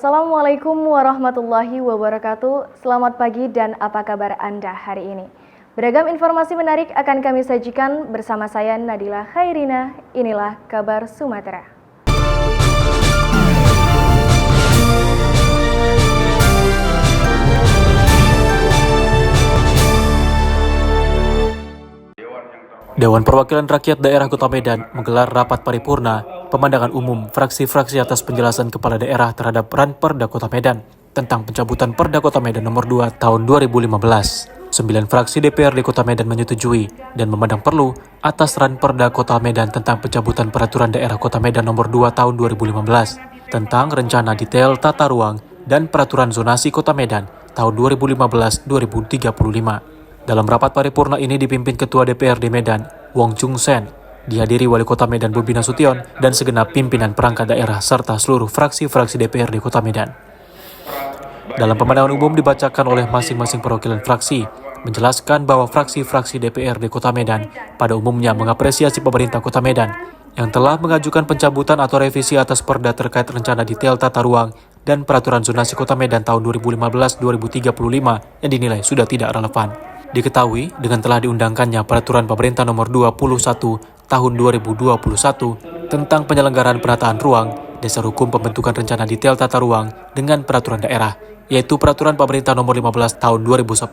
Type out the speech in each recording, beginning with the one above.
Assalamualaikum warahmatullahi wabarakatuh. Selamat pagi dan apa kabar Anda hari ini? Beragam informasi menarik akan kami sajikan bersama saya Nadila Khairina. Inilah kabar Sumatera. Dewan Perwakilan Rakyat Daerah Kota Medan menggelar rapat paripurna pemandangan umum fraksi-fraksi atas penjelasan Kepala Daerah terhadap Ranperda Kota Medan tentang pencabutan Perda Kota Medan nomor 2 tahun 2015. 9 fraksi DPRD Kota Medan menyetujui dan memandang perlu atas Ranperda Kota Medan tentang pencabutan Peraturan Daerah Kota Medan nomor 2 tahun 2015 tentang rencana detail tata ruang dan peraturan zonasi Kota Medan tahun 2015-2035. Dalam rapat paripurna ini dipimpin Ketua DPRD Medan, Wong Chung Sen, dihadiri Wali Kota Medan Bobi Nasution dan segenap pimpinan perangkat daerah serta seluruh fraksi-fraksi DPRD Kota Medan. Dalam pemandangan umum dibacakan oleh masing-masing perwakilan fraksi, menjelaskan bahwa fraksi-fraksi DPRD Kota Medan pada umumnya mengapresiasi pemerintah Kota Medan yang telah mengajukan pencabutan atau revisi atas perda terkait rencana detail tata ruang dan peraturan zonasi Kota Medan tahun 2015-2035 yang dinilai sudah tidak relevan. Diketahui dengan telah diundangkannya Peraturan Pemerintah Nomor 21 Tahun 2021 tentang penyelenggaraan penataan ruang, dasar hukum pembentukan rencana detail tata ruang dengan peraturan daerah, yaitu Peraturan Pemerintah Nomor 15 Tahun 2010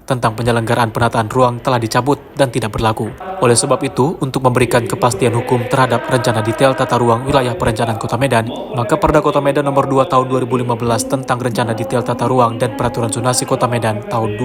tentang penyelenggaraan penataan ruang telah dicabut dan tidak berlaku. Oleh sebab itu, untuk memberikan kepastian hukum terhadap rencana detail tata ruang wilayah perencanaan Kota Medan, maka Perda Kota Medan Nomor 2 Tahun 2015 tentang rencana detail tata ruang dan peraturan zonasi Kota Medan tahun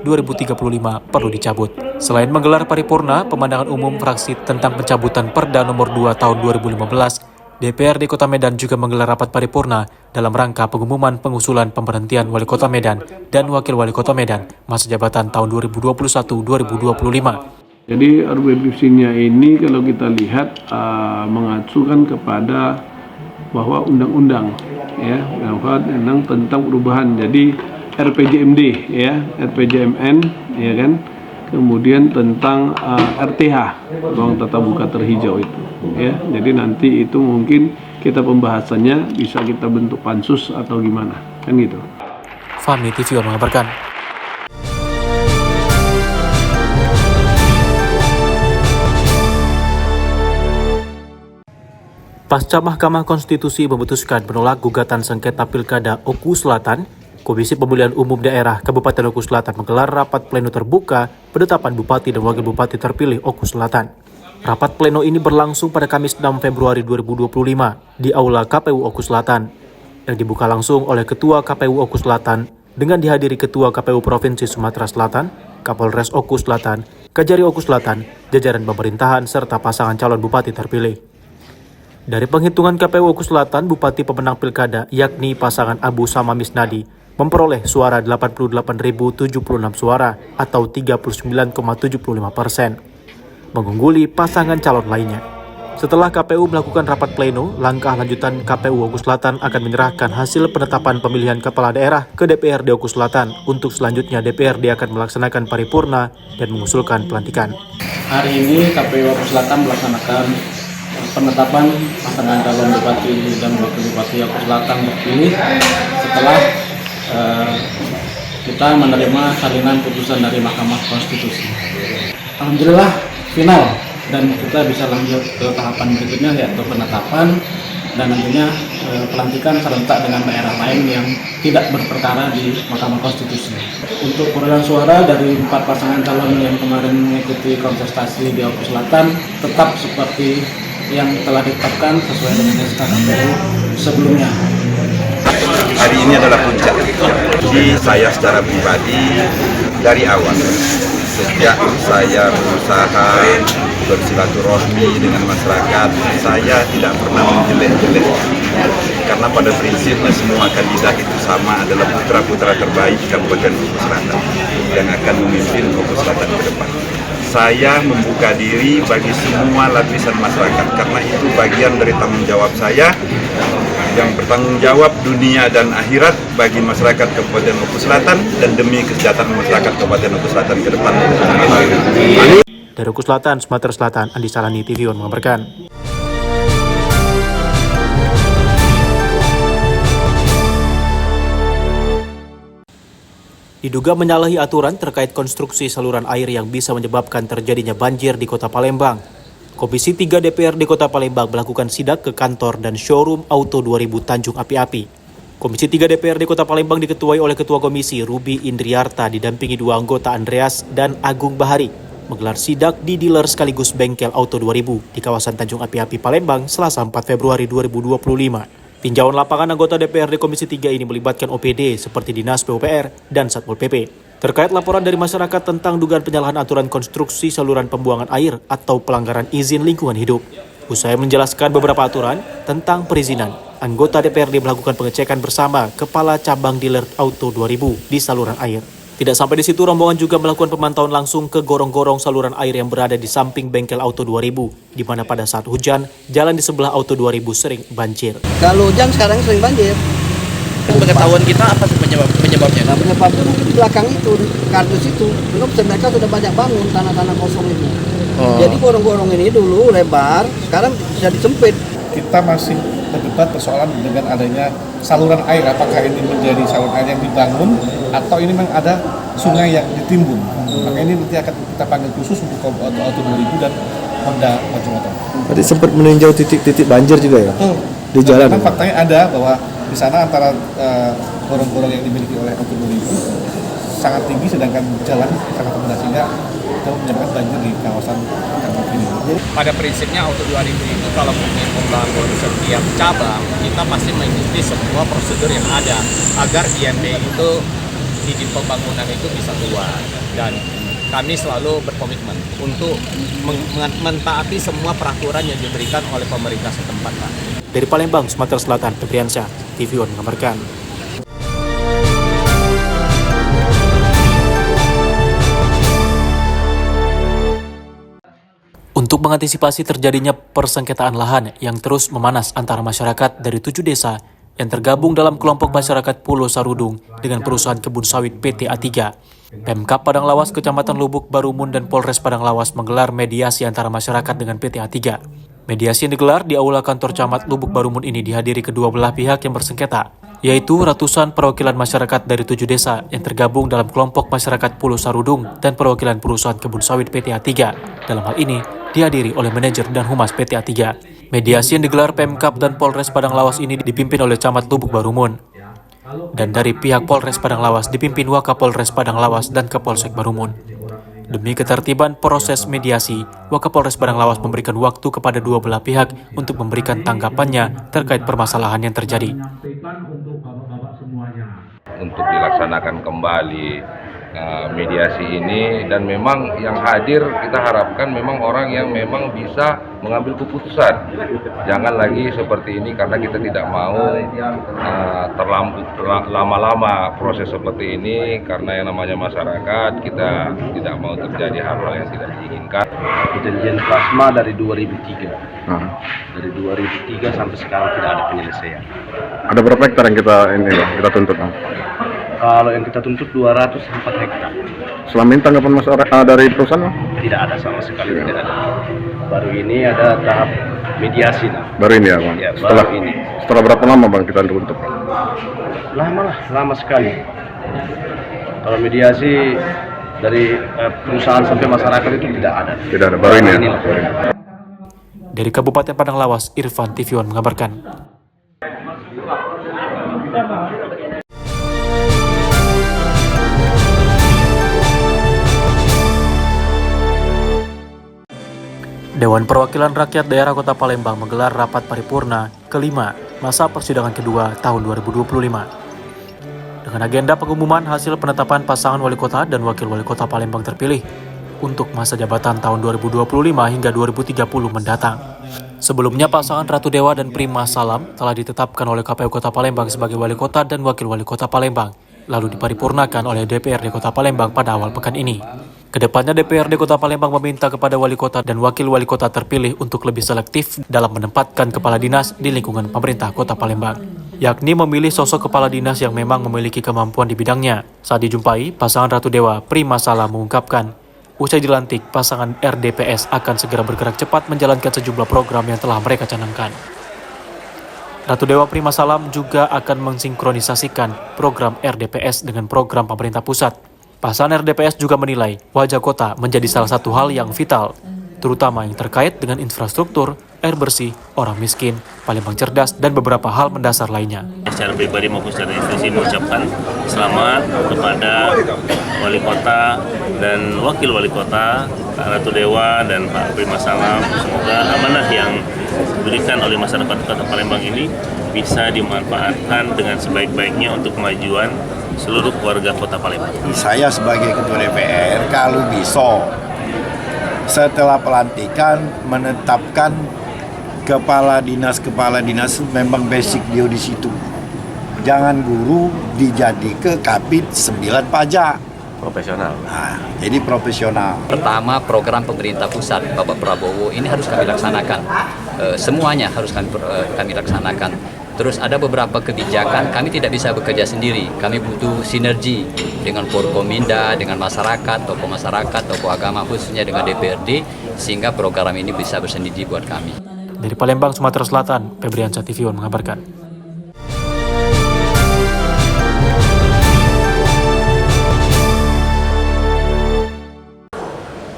2015-2035 perlu dicabut. Selain menggelar paripurna pemandangan umum fraksi tentang pencabutan Perda Nomor 2 Tahun 2015, DPRD Kota Medan juga menggelar rapat paripurna dalam rangka pengumuman pengusulan pemberhentian Wali Kota Medan dan Wakil Wali Kota Medan masa jabatan tahun 2021-2025. Jadi revisinya ini kalau kita lihat mengacu kan kepada bahwa undang-undang ya tentang perubahan. Jadi RPJMD ya, RPJMN ya kan. Kemudian tentang RTH, ruang tata buka terhijau itu ya. Jadi nanti itu mungkin kita pembahasannya bisa kita bentuk pansus atau gimana kan gitu. Fahmi TV mengabarkan. Pasca Mahkamah Konstitusi memutuskan menolak gugatan sengketa Pilkada Oku Selatan, Komisi Pemilihan Umum Daerah Kabupaten Oku Selatan menggelar rapat pleno terbuka penetapan Bupati dan Wakil Bupati terpilih Oku Selatan. Rapat pleno ini berlangsung pada Kamis 6 Februari 2025 di Aula KPU Oku Selatan, yang dibuka langsung oleh Ketua KPU Oku Selatan dengan dihadiri Ketua KPU Provinsi Sumatera Selatan, Kapolres Oku Selatan, Kajari Oku Selatan, jajaran pemerintahan serta pasangan calon Bupati terpilih. Dari penghitungan KPU Oku Selatan, Bupati pemenang Pilkada yakni pasangan Abu Sama Misnadi memperoleh suara 88.076 suara atau 39,75%, mengungguli pasangan calon lainnya. Setelah KPU melakukan rapat pleno, langkah lanjutan KPU Oku Selatan akan menyerahkan hasil penetapan pemilihan kepala daerah ke DPRD Oku Selatan. Untuk selanjutnya DPRD akan melaksanakan paripurna dan mengusulkan pelantikan. Hari ini KPU Oku Selatan melaksanakan penetapan pasangan calon Bupati dan Wakil Bupati Oku Selatan terpilih setelah kita menerima salinan putusan dari Mahkamah Konstitusi. Alhamdulillah final dan kita bisa lanjut ke tahapan berikutnya, yaitu penetapan dan nantinya pelantikan serentak dengan daerah lain yang tidak berperkara di Mahkamah Konstitusi. Untuk perolehan suara dari 4 pasangan calon yang kemarin mengikuti kontestasi di Oku Selatan tetap seperti yang telah ditetapkan sesuai dengan SK KPU sebelumnya. Hari ini adalah puncak. Jadi saya secara pribadi dari awal, sejak saya berusaha bersilaturahmi dengan masyarakat, saya tidak pernah menjelek-jelekan. Karena pada prinsipnya semua kandidat itu sama, adalah putra-putra terbaik Kabupaten Oku Selatan yang akan memimpin Oku Selatan ke depan. Saya membuka diri bagi semua lapisan masyarakat karena itu bagian dari tanggung jawab saya yang bertanggung jawab dunia dan akhirat bagi masyarakat Kabupaten Oku Selatan dan demi kesejahteraan masyarakat Kabupaten Oku Selatan ke depan. Dari Oku Selatan, Sumatera Selatan, Andi Salani TV mengabarkan. diduga menyalahi aturan terkait konstruksi saluran air yang bisa menyebabkan terjadinya banjir di Kota Palembang. Komisi 3 DPRD Kota Palembang melakukan sidak ke kantor dan showroom Auto 2000 Tanjung Api-Api. Komisi 3 DPRD Kota Palembang diketuai oleh Ketua Komisi Ruby Indriarta didampingi 2 anggota Andreas dan Agung Bahari menggelar sidak di dealer sekaligus bengkel Auto 2000 di kawasan Tanjung Api-Api Palembang Selasa 4 Februari 2025. Tinjauan lapangan anggota DPRD Komisi 3 ini melibatkan OPD seperti Dinas PUPR dan Satpol PP. Terkait laporan dari masyarakat tentang dugaan penyalahan aturan konstruksi saluran pembuangan air atau pelanggaran izin lingkungan hidup. Usai menjelaskan beberapa aturan tentang perizinan, anggota DPRD melakukan pengecekan bersama Kepala Cabang Dealer Auto 2000 di saluran air. Tidak sampai di situ, rombongan juga melakukan pemantauan langsung ke gorong-gorong saluran air yang berada di samping bengkel Auto 2000, di mana pada saat hujan, jalan di sebelah Auto 2000 sering banjir. Kalau hujan sekarang sering banjir. Pengetahuan kita apa sih penyebabnya? Nah, penyebabnya mungkin di belakang itu, kardus itu. Belum mereka sudah banyak bangun tanah-tanah kosong itu. Jadi gorong-gorong ini dulu lebar, sekarang bisa disempit. Kita masih berdebat persoalan dengan adanya saluran air, apakah ini menjadi saluran air yang dibangun atau ini memang ada sungai yang ditimbun. Maka ini nanti akan kita panggil khusus untuk Auto 2000 dan Honda Motor. Tadi sempat meninjau titik-titik banjir juga ya? Di jalan. Memang faktanya ada bahwa di sana antara gorong-gorong yang dimiliki oleh Auto 2000 sangat tinggi, sedangkan jalan sangat rendah sehingga itu menyebabkan banjir di kawasan ini. Pada prinsipnya Auto 2000 itu kalau ingin membangun setiap cabang, kita pasti mengikuti semua prosedur yang ada agar IMB itu izin pembangunan itu bisa keluar. Dan kami selalu berkomitmen untuk mentaati semua peraturan yang diberikan oleh pemerintah setempat. Dari Palembang, Sumatera Selatan, Febriansyah, TV One mengabarkan. Untuk mengantisipasi terjadinya persengketaan lahan yang terus memanas antara masyarakat dari 7 desa yang tergabung dalam kelompok masyarakat Pulau Sarudung dengan perusahaan kebun sawit PT A3, Pemkab Padang Lawas, Kecamatan Lubuk Barumun dan Polres Padang Lawas menggelar mediasi antara masyarakat dengan PT A3. Mediasi yang digelar di Aula Kantor Camat Lubuk Barumun ini dihadiri kedua belah pihak yang bersengketa, yaitu ratusan perwakilan masyarakat dari 7 desa yang tergabung dalam kelompok masyarakat Pulau Sarudung dan perwakilan perusahaan kebun sawit PT A3. Dalam hal ini, dihadiri oleh manajer dan humas PT A3. Mediasi yang digelar Pemkab dan Polres Padang Lawas ini dipimpin oleh Camat Lubuk Barumun. Dan dari pihak Polres Padang Lawas dipimpin Wakapolres Padang Lawas dan Kapolsek Barumun. Demi ketertiban proses mediasi, Wakapolres Padang Lawas memberikan waktu kepada dua belah pihak untuk memberikan tanggapannya terkait permasalahan yang terjadi. Untuk dilaksanakan kembali mediasi ini, dan memang yang hadir kita harapkan memang orang yang memang bisa mengambil keputusan. Jangan lagi seperti ini, karena kita tidak mau lama-lama proses seperti ini, karena yang namanya masyarakat, kita tidak mau terjadi hal-hal yang tidak diinginkan. Perjanjian plasma dari 2003. Dari 2003 sampai sekarang tidak ada penyelesaian. Ada berapa hektar yang kita tuntut? Kalau yang kita tuntut 204 hektar. Selama ini tanggapan masyarakat dari perusahaan? Tidak ada sama sekali, tidak ada. Baru ini ada tahap mediasi. Baru ini ya, Bang? Ya, Setelah berapa lama, Bang, kita tuntut? Lama sekali. Kalau mediasi dari perusahaan sampai masyarakat itu tidak ada. Tidak ada, baru ini ya? Dari Kabupaten Padang Lawas, Irfan TV One mengabarkan. Dewan Perwakilan Rakyat Daerah Kota Palembang menggelar rapat paripurna kelima masa persidangan kedua tahun 2025. Dengan agenda pengumuman hasil penetapan pasangan wali kota dan wakil wali kota Palembang terpilih untuk masa jabatan tahun 2025 hingga 2030 mendatang. Sebelumnya pasangan Ratu Dewa dan Prima Salam telah ditetapkan oleh KPU Kota Palembang sebagai wali kota dan wakil wali kota Palembang, lalu diparipurnakan oleh DPRD Kota Palembang pada awal pekan ini. Kedepannya DPRD Kota Palembang meminta kepada wali kota dan wakil wali kota terpilih untuk lebih selektif dalam menempatkan kepala dinas di lingkungan pemerintah Kota Palembang, yakni memilih sosok kepala dinas yang memang memiliki kemampuan di bidangnya. Saat dijumpai, pasangan Ratu Dewa Prima Salam mengungkapkan, usai dilantik, pasangan RDPS akan segera bergerak cepat menjalankan sejumlah program yang telah mereka canangkan. Ratu Dewa Prima Salam juga akan mensinkronisasikan program RDPS dengan program pemerintah pusat. Pasangan RDPS juga menilai wajah kota menjadi salah satu hal yang vital, terutama yang terkait dengan infrastruktur, air bersih, orang miskin, Palembang cerdas, dan beberapa hal mendasar lainnya. Secara pribadi maupun secara institusi mengucapkan selamat kepada Wali Kota dan Wakil Wali Kota, Pak Ratu Dewa dan Pak Prima Salam. Semoga amanah yang diberikan oleh masyarakat Kota Palembang ini bisa dimanfaatkan dengan sebaik-baiknya untuk kemajuan seluruh warga Kota Palembang. Saya sebagai Ketua DPR, kalau bisa setelah pelantikan menetapkan kepala dinas memang basic dia di situ. Jangan guru dijadi ke Kabid 9 pajak. Profesional. Nah, jadi profesional. Pertama, program pemerintah pusat Bapak Prabowo ini harus kami laksanakan. Semuanya harus kami laksanakan. Terus ada beberapa kebijakan kami tidak bisa bekerja sendiri. Kami butuh sinergi dengan Forkominda, dengan masyarakat, tokoh agama khususnya dengan DPRD, sehingga program ini bisa bersendiri buat kami. Dari Palembang, Sumatera Selatan, Febriansyah, TV One mengabarkan.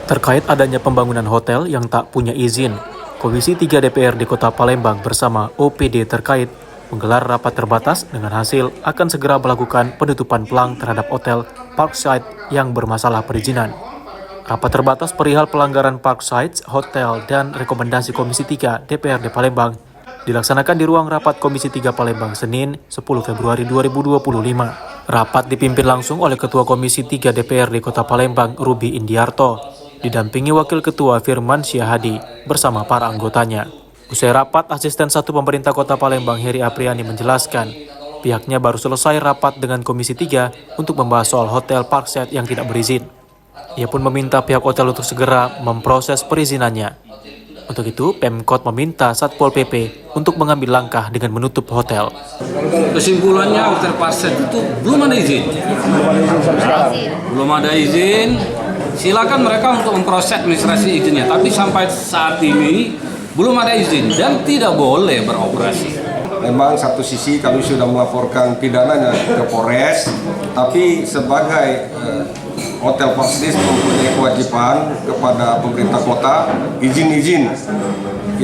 Terkait adanya pembangunan hotel yang tak punya izin, Komisi 3 DPRD Kota Palembang bersama OPD terkait menggelar rapat terbatas dengan hasil akan segera melakukan penutupan pelang terhadap hotel Parkside yang bermasalah perizinan. Rapat terbatas perihal pelanggaran Parkside, hotel, dan rekomendasi Komisi 3 DPRD Palembang dilaksanakan di ruang rapat Komisi 3 Palembang Senin 10 Februari 2025. Rapat dipimpin langsung oleh Ketua Komisi 3 DPRD Kota Palembang Ruby Indiarto, didampingi Wakil Ketua Firman Syahadi bersama para anggotanya. Usai rapat, Asisten 1 Pemerintah Kota Palembang Heri Apriani menjelaskan pihaknya baru selesai rapat dengan Komisi 3 untuk membahas soal hotel Parkside yang tidak berizin. Ia pun meminta pihak hotel untuk segera memproses perizinannya. Untuk itu, Pemkot meminta Satpol PP untuk mengambil langkah dengan menutup hotel. Kesimpulannya hotel Parkside itu belum ada izin. Belum ada izin. Silakan mereka untuk memproses administrasi izinnya, tapi sampai saat ini belum ada izin dan tidak boleh beroperasi. Memang satu sisi kami sudah melaporkan pidananya ke Polres, tapi sebagai Hotel Parkside mempunyai kewajiban kepada pemerintah kota, izin-izin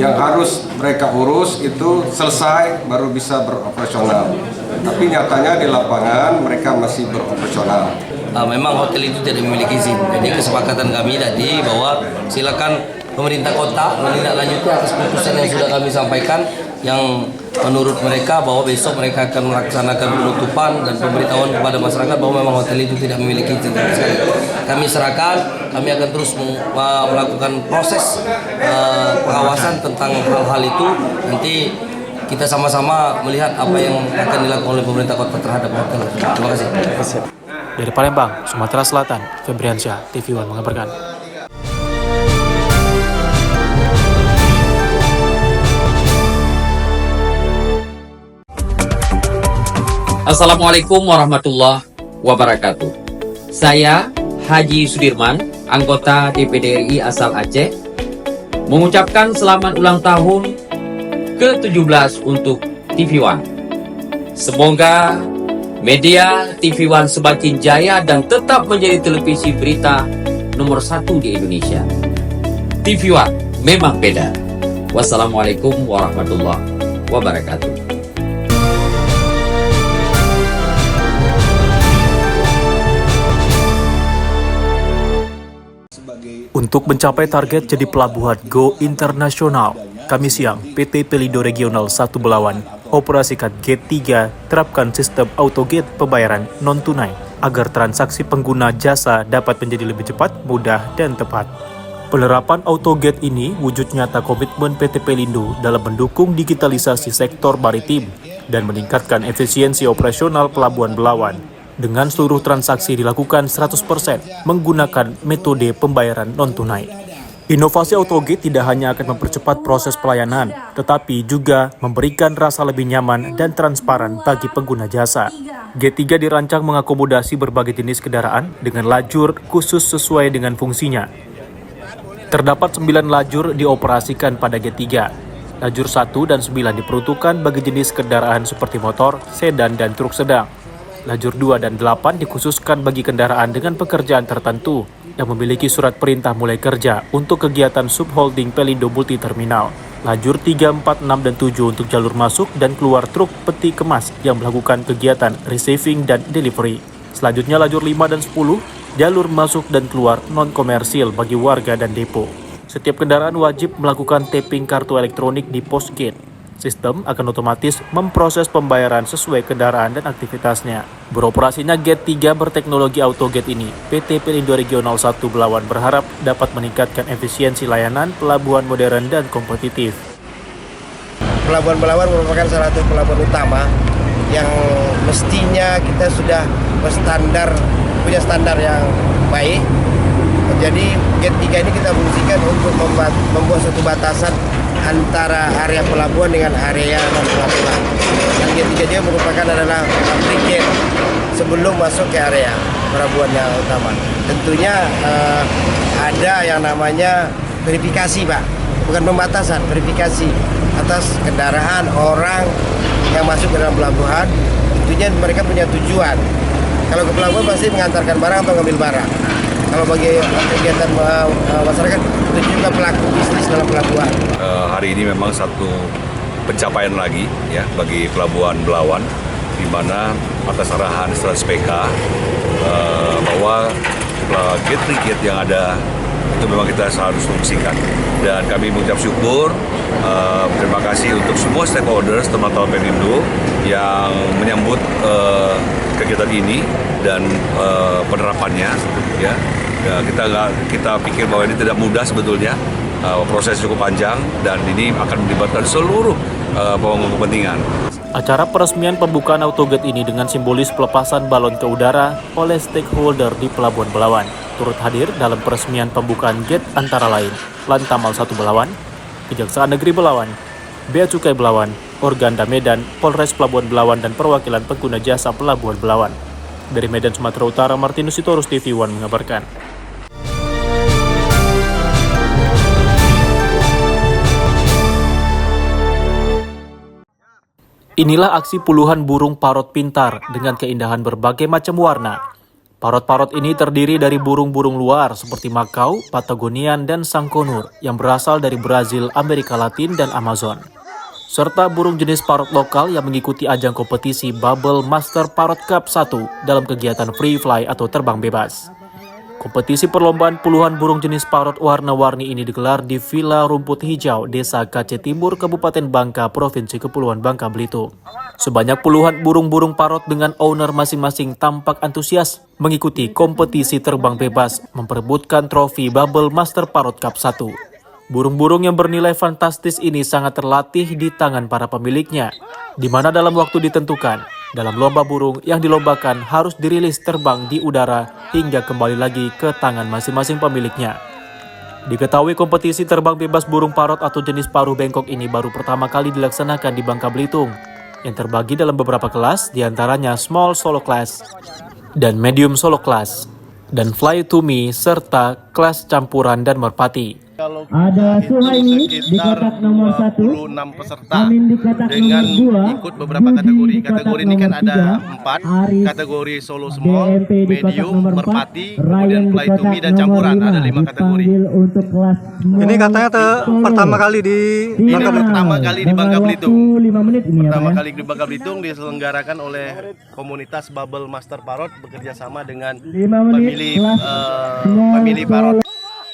yang harus mereka urus itu selesai baru bisa beroperasional. Tapi nyatanya di lapangan mereka masih beroperasional. Memang hotel itu tidak memiliki izin. Jadi kesepakatan kami tadi bahwa silakan pemerintah kota menindaklanjuti atas putusan yang sudah kami sampaikan, yang menurut mereka bahwa besok mereka akan melaksanakan penutupan dan pemberitahuan kepada masyarakat bahwa memang hotel itu tidak memiliki izin sama sekali. Kami serahkan, kami akan terus melakukan proses pengawasan tentang hal-hal itu. Nanti kita sama-sama melihat apa yang akan dilakukan oleh pemerintah kota terhadap hotel. Terima kasih. Dari Palembang, Sumatera Selatan, Febriansyah, TV One mengabarkan. Assalamualaikum warahmatullahi wabarakatuh. Saya Haji Sudirman, anggota DPD RI asal Aceh, mengucapkan selamat ulang tahun ke-17 untuk TV One. Semoga media TV One semakin jaya dan tetap menjadi televisi berita nomor 1 di Indonesia. TV One memang beda. Wassalamualaikum warahmatullahi wabarakatuh. Untuk mencapai target jadi pelabuhan Go Internasional, Kamis siang PT Pelindo Regional 1 Belawan operasikan Gate 3 terapkan sistem auto gate pembayaran non-tunai agar transaksi pengguna jasa dapat menjadi lebih cepat, mudah, dan tepat. Penerapan auto gate ini wujud nyata komitmen PT Pelindo dalam mendukung digitalisasi sektor maritim dan meningkatkan efisiensi operasional Pelabuhan Belawan. Dengan seluruh transaksi dilakukan 100% menggunakan metode pembayaran non-tunai. Inovasi AutoGate tidak hanya akan mempercepat proses pelayanan, tetapi juga memberikan rasa lebih nyaman dan transparan bagi pengguna jasa. G3 dirancang mengakomodasi berbagai jenis kendaraan dengan lajur khusus sesuai dengan fungsinya. Terdapat 9 lajur dioperasikan pada G3. Lajur 1 dan 9 diperuntukkan bagi jenis kendaraan seperti motor, sedan, dan truk sedang. Lajur 2 dan 8 dikhususkan bagi kendaraan dengan pekerjaan tertentu yang memiliki surat perintah mulai kerja untuk kegiatan subholding Pelindo Multi Terminal. Lajur 3, 4, 6, dan 7 untuk jalur masuk dan keluar truk peti kemas yang melakukan kegiatan receiving dan delivery. Selanjutnya lajur 5 dan 10, jalur masuk dan keluar non-komersil bagi warga dan depo. Setiap kendaraan wajib melakukan tapping kartu elektronik di pos gate. Sistem akan otomatis memproses pembayaran sesuai kendaraan dan aktivitasnya. Beroperasinya Gate 3 berteknologi AutoGate ini, PT Pelindo Regional 1 Belawan berharap dapat meningkatkan efisiensi layanan pelabuhan modern dan kompetitif. Pelabuhan Belawan merupakan salah satu pelabuhan utama yang mestinya kita sudah punya standar yang baik. Jadi Gate 3 ini kita fungsikan untuk membuat satu batasan antara area pelabuhan dengan area non-pelabuhan. Dan Gate 3 dia merupakan adalah gate sebelum masuk ke area pelabuhan yang utama. Tentunya ada yang namanya verifikasi, Pak. Bukan pembatasan, verifikasi atas kendaraan orang yang masuk ke dalam pelabuhan. Tentunya mereka punya tujuan. Kalau ke pelabuhan pasti mengantarkan barang atau ngambil barang. Kalau bagi kegiatan masyarakat itu juga pelaku bisnis dalam pelabuhan. Hari ini memang satu pencapaian lagi ya bagi Pelabuhan Belawan, di mana atas arahan Strats PK bahwa gate yang ada itu memang kita harus fungsikan. Dan kami mengucap syukur, terima kasih untuk semua stakeholders teman-teman Pelindo yang menyambut kegiatan ini dan penerapannya ya. Kita pikir bahwa ini tidak mudah sebetulnya, proses cukup panjang dan ini akan melibatkan seluruh pemangku kepentingan. Acara peresmian pembukaan AutoGate ini dengan simbolis pelepasan balon ke udara oleh stakeholder di Pelabuhan Belawan. Turut hadir dalam peresmian pembukaan gate antara lain Lantamal 1 Belawan, Kejaksaan Negeri Belawan, Bea Cukai Belawan, Organda Medan, Polres Pelabuhan Belawan, dan perwakilan pengguna jasa Pelabuhan Belawan. Dari Medan, Sumatera Utara, Martinus Sitorus, TV One mengabarkan. Inilah aksi puluhan burung parot pintar dengan keindahan berbagai macam warna. Parot-parot ini terdiri dari burung-burung luar seperti Makau, Patagonian, dan Sangkonur yang berasal dari Brazil, Amerika Latin, dan Amazon. Serta burung jenis parot lokal yang mengikuti ajang kompetisi Bubble Master Parrot Cup 1 dalam kegiatan free fly atau terbang bebas. Kompetisi perlombaan puluhan burung jenis parot warna-warni ini digelar di Villa Rumput Hijau, Desa Kace Timur, Kabupaten Bangka, Provinsi Kepulauan Bangka Belitung. Sebanyak puluhan burung-burung parot dengan owner masing-masing tampak antusias mengikuti kompetisi terbang bebas memperebutkan trofi Bubble Master Parrot Cup 1. Burung-burung yang bernilai fantastis ini sangat terlatih di tangan para pemiliknya, di mana dalam waktu ditentukan, dalam lomba burung yang dilombakan harus dirilis terbang di udara hingga kembali lagi ke tangan masing-masing pemiliknya. Diketahui kompetisi terbang bebas burung parot atau jenis paruh bengkok ini baru pertama kali dilaksanakan di Bangka Belitung, yang terbagi dalam beberapa kelas, diantaranya Small Solo Class dan Medium Solo Class, dan Fly to Me, serta kelas campuran dan merpati. Ada Suhaimi di kotak nomor 1, 26 peserta Amin di kotak dengan nomor 2, ikut beberapa kategori. Budi di kotak Kategori ini kan nomor ada 3, 4, Aris kategori solo small, DMP di kotak medium, nomor 4, merpati, Ryan kemudian di fly to kotak me dan nomor campuran. 5, Ada 5 kategori. dipanggil untuk kelas small. Ini katanya pertama kali di Ini pertama kali di Bangka Belitung. 5 menit ini Pertama ya, Pak, ya? kali di Bangka Belitung diselenggarakan oleh komunitas Bubble Master Parrot bekerja sama dengan 5 menit pemilih parrot.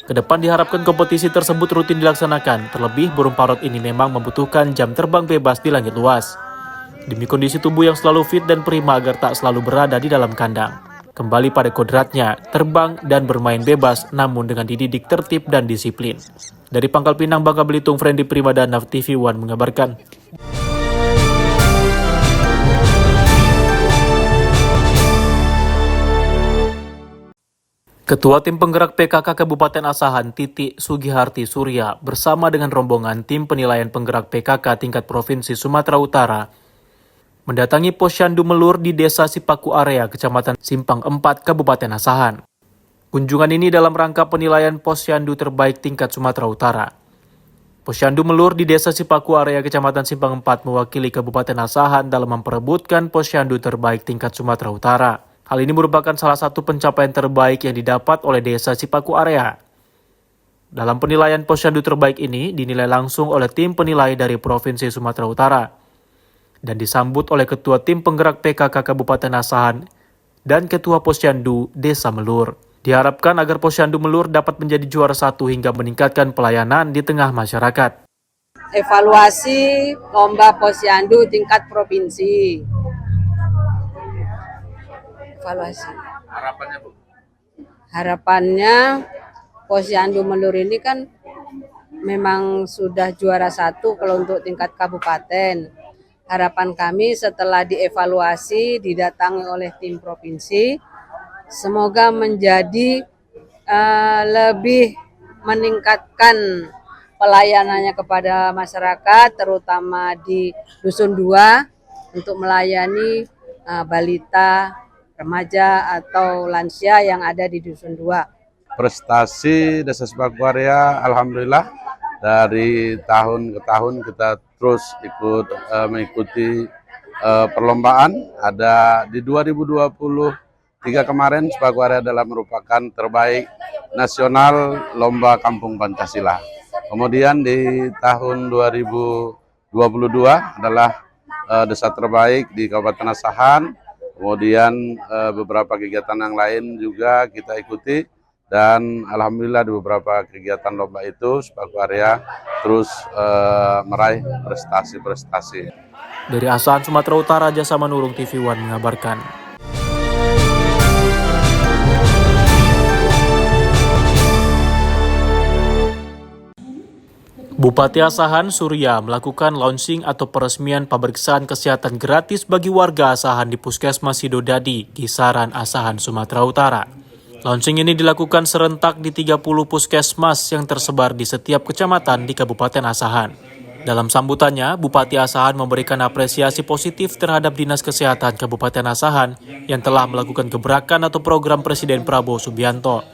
Kedepan diharapkan kompetisi tersebut rutin dilaksanakan, terlebih burung parot ini memang membutuhkan jam terbang bebas di langit luas. Demi kondisi tubuh yang selalu fit dan prima agar tak selalu berada di dalam kandang. Kembali pada kodratnya, terbang dan bermain bebas namun dengan dididik tertib dan disiplin. Dari Pangkal Pinang, Bangka Belitung, Friendly Primadana, TV One mengabarkan. Ketua Tim Penggerak PKK Kabupaten Asahan, Titik Sugiharti Surya, bersama dengan rombongan Tim Penilaian Penggerak PKK tingkat Provinsi Sumatera Utara, mendatangi Posyandu Melur di Desa Sipaku Area, Kecamatan Simpang 4, Kabupaten Asahan. Kunjungan ini dalam rangka penilaian Posyandu terbaik tingkat Sumatera Utara. Posyandu Melur di Desa Sipaku area Kecamatan Simpang 4 mewakili Kabupaten Asahan dalam memperebutkan posyandu terbaik tingkat Sumatera Utara. Hal ini merupakan salah satu pencapaian terbaik yang didapat oleh Desa Sipaku area. Dalam penilaian posyandu terbaik ini dinilai langsung oleh tim penilai dari Provinsi Sumatera Utara dan disambut oleh Ketua Tim Penggerak PKK Kabupaten Asahan dan Ketua Posyandu Desa Melur. Diharapkan agar Posyandu Melur dapat menjadi juara 1 hingga meningkatkan pelayanan di tengah masyarakat. Evaluasi lomba posyandu tingkat provinsi. Evaluasi. Harapannya, Bu? Harapannya Posyandu Melur ini kan memang sudah juara 1 kalau untuk tingkat kabupaten. Harapan kami setelah dievaluasi, didatangi oleh tim provinsi, semoga menjadi lebih meningkatkan pelayanannya kepada masyarakat, terutama di Dusun 2 untuk melayani balita, remaja atau lansia yang ada di Dusun 2. Prestasi Desa Sipaku area, alhamdulillah dari tahun ke tahun kita terus mengikuti perlombaan. Ada di 2023 kemarin Sipaku area adalah merupakan terbaik nasional lomba Kampung Pancasila. Kemudian di tahun 2022 adalah desa terbaik di Kabupaten Asahan. Kemudian beberapa kegiatan yang lain juga kita ikuti. Dan alhamdulillah di beberapa kegiatan lomba itu Sipaku area terus meraih prestasi-prestasi. Dari Asahan, Sumatera Utara, Jasa Manurung TV One mengabarkan. Bupati Asahan, Surya, melakukan launching atau peresmian pemeriksaan kesehatan gratis bagi warga Asahan di Puskesmas Sidodadi, Kisaran, Asahan, Sumatera Utara. Launching ini dilakukan serentak di 30 puskesmas yang tersebar di setiap kecamatan di Kabupaten Asahan. Dalam sambutannya, Bupati Asahan memberikan apresiasi positif terhadap Dinas Kesehatan Kabupaten Asahan yang telah melakukan gebrakan atau program Presiden Prabowo Subianto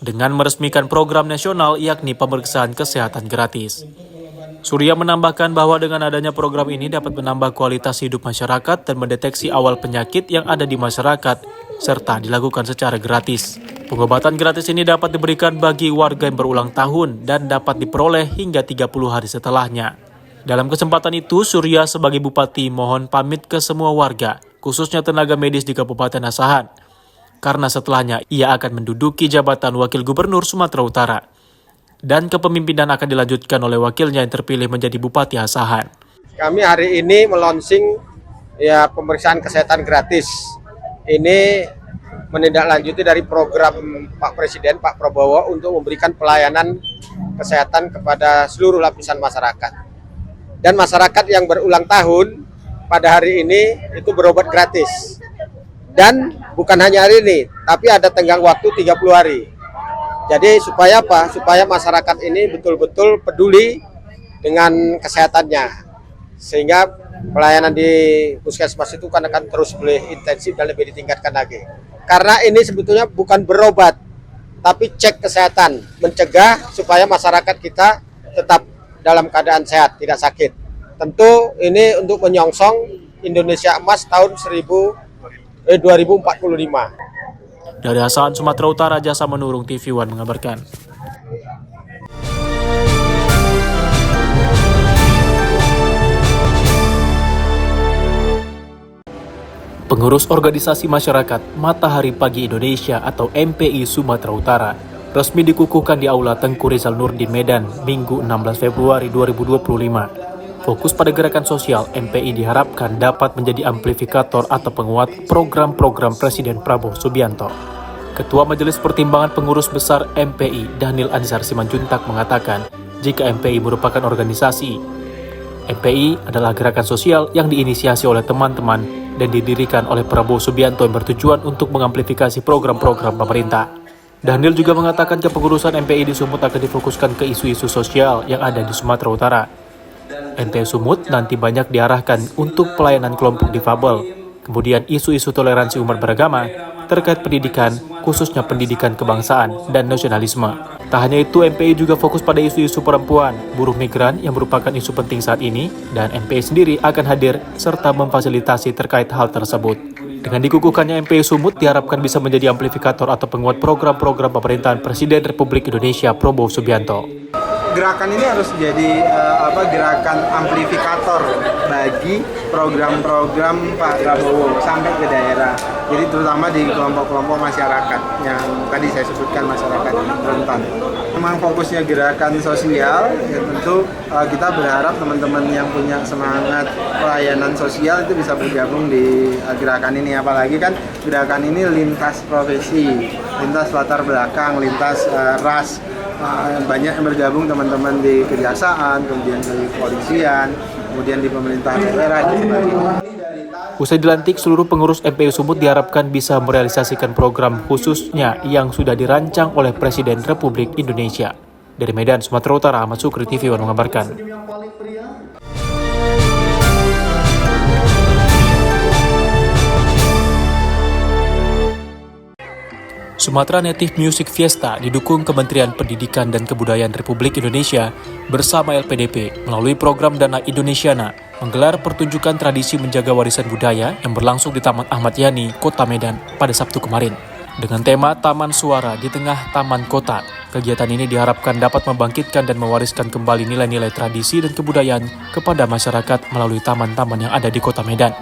dengan meresmikan program nasional yakni pemeriksaan kesehatan gratis. Surya menambahkan bahwa dengan adanya program ini dapat menambah kualitas hidup masyarakat dan mendeteksi awal penyakit yang ada di masyarakat serta dilakukan secara gratis. Pengobatan gratis ini dapat diberikan bagi warga yang berulang tahun dan dapat diperoleh hingga 30 hari setelahnya. Dalam kesempatan itu, Surya sebagai Bupati mohon pamit ke semua warga, khususnya tenaga medis di Kabupaten Asahan, karena setelahnya ia akan menduduki jabatan Wakil Gubernur Sumatera Utara. Dan kepemimpinan akan dilanjutkan oleh wakilnya yang terpilih menjadi Bupati Asahan. Kami hari ini melonsing pemeriksaan kesehatan gratis. Ini menindaklanjuti dari program Pak Presiden, Pak Prabowo untuk memberikan pelayanan kesehatan kepada seluruh lapisan masyarakat. Dan masyarakat yang berulang tahun pada hari ini itu berobat gratis. Dan bukan hanya hari ini, tapi ada tenggang waktu 30 hari. Jadi supaya apa? Supaya masyarakat ini betul-betul peduli dengan kesehatannya. Sehingga pelayanan di puskesmas itu akan terus lebih intensif dan lebih ditingkatkan lagi. Karena ini sebetulnya bukan berobat, tapi cek kesehatan, mencegah supaya masyarakat kita tetap dalam keadaan sehat, tidak sakit. Tentu ini untuk menyongsong Indonesia Emas tahun 2045. Dari Asahan, Sumatera Utara, Jasa Manurung TV One mengabarkan. Pengurus Organisasi Masyarakat Matahari Pagi Indonesia atau MPI Sumatera Utara resmi dikukuhkan di Aula Tengku Rizal Nurdin Medan, Minggu 16 Februari 2025. Fokus pada gerakan sosial, MPI diharapkan dapat menjadi amplifikator atau penguat program-program Presiden Prabowo Subianto. Ketua Majelis Pertimbangan Pengurus Besar MPI, Dhanil Anzar Simanjuntak mengatakan, jika MPI merupakan organisasi, MPI adalah gerakan sosial yang diinisiasi oleh teman-teman dan didirikan oleh Prabowo Subianto yang bertujuan untuk mengamplifikasi program-program pemerintah. Dhanil juga mengatakan kepengurusan MPI di Sumut akan difokuskan ke isu-isu sosial yang ada di Sumatera Utara. MPI Sumut nanti banyak diarahkan untuk pelayanan kelompok difabel, kemudian isu-isu toleransi umat beragama terkait pendidikan, khususnya pendidikan kebangsaan dan nasionalisme. Tak hanya itu, MPI juga fokus pada isu-isu perempuan, buruh migran yang merupakan isu penting saat ini, dan MPI sendiri akan hadir serta memfasilitasi terkait hal tersebut. Dengan dikukuhkannya MPI Sumut diharapkan bisa menjadi amplifikator atau penguat program-program pemerintahan Presiden Republik Indonesia Prabowo Subianto. Gerakan ini harus jadi gerakan amplifikator bagi program-program Pak Prabowo sampai ke daerah. Jadi terutama di kelompok-kelompok masyarakat yang tadi saya sebutkan, masyarakat rentan. Memang fokusnya gerakan sosial, ya tentu kita berharap teman-teman yang punya semangat pelayanan sosial itu bisa bergabung di gerakan ini. Apalagi kan gerakan ini lintas profesi, lintas latar belakang, lintas ras. Banyak yang bergabung teman-teman di kejaksaan, kemudian di kepolisian, kemudian di pemerintahan daerah dan sebagainya. Usai dilantik, seluruh pengurus MPI Sumut diharapkan bisa merealisasikan program khususnya yang sudah dirancang oleh Presiden Republik Indonesia. Dari Medan, Sumatera Utara, Ahmad Sukri, TV One mengabarkan. Sumatera Native Music Fiesta didukung Kementerian Pendidikan dan Kebudayaan Republik Indonesia bersama LPDP melalui program Dana Indonesiana menggelar pertunjukan tradisi menjaga warisan budaya yang berlangsung di Taman Ahmad Yani, Kota Medan pada Sabtu kemarin. Dengan tema Taman Suara di Tengah Taman Kota, kegiatan ini diharapkan dapat membangkitkan dan mewariskan kembali nilai-nilai tradisi dan kebudayaan kepada masyarakat melalui taman-taman yang ada di Kota Medan.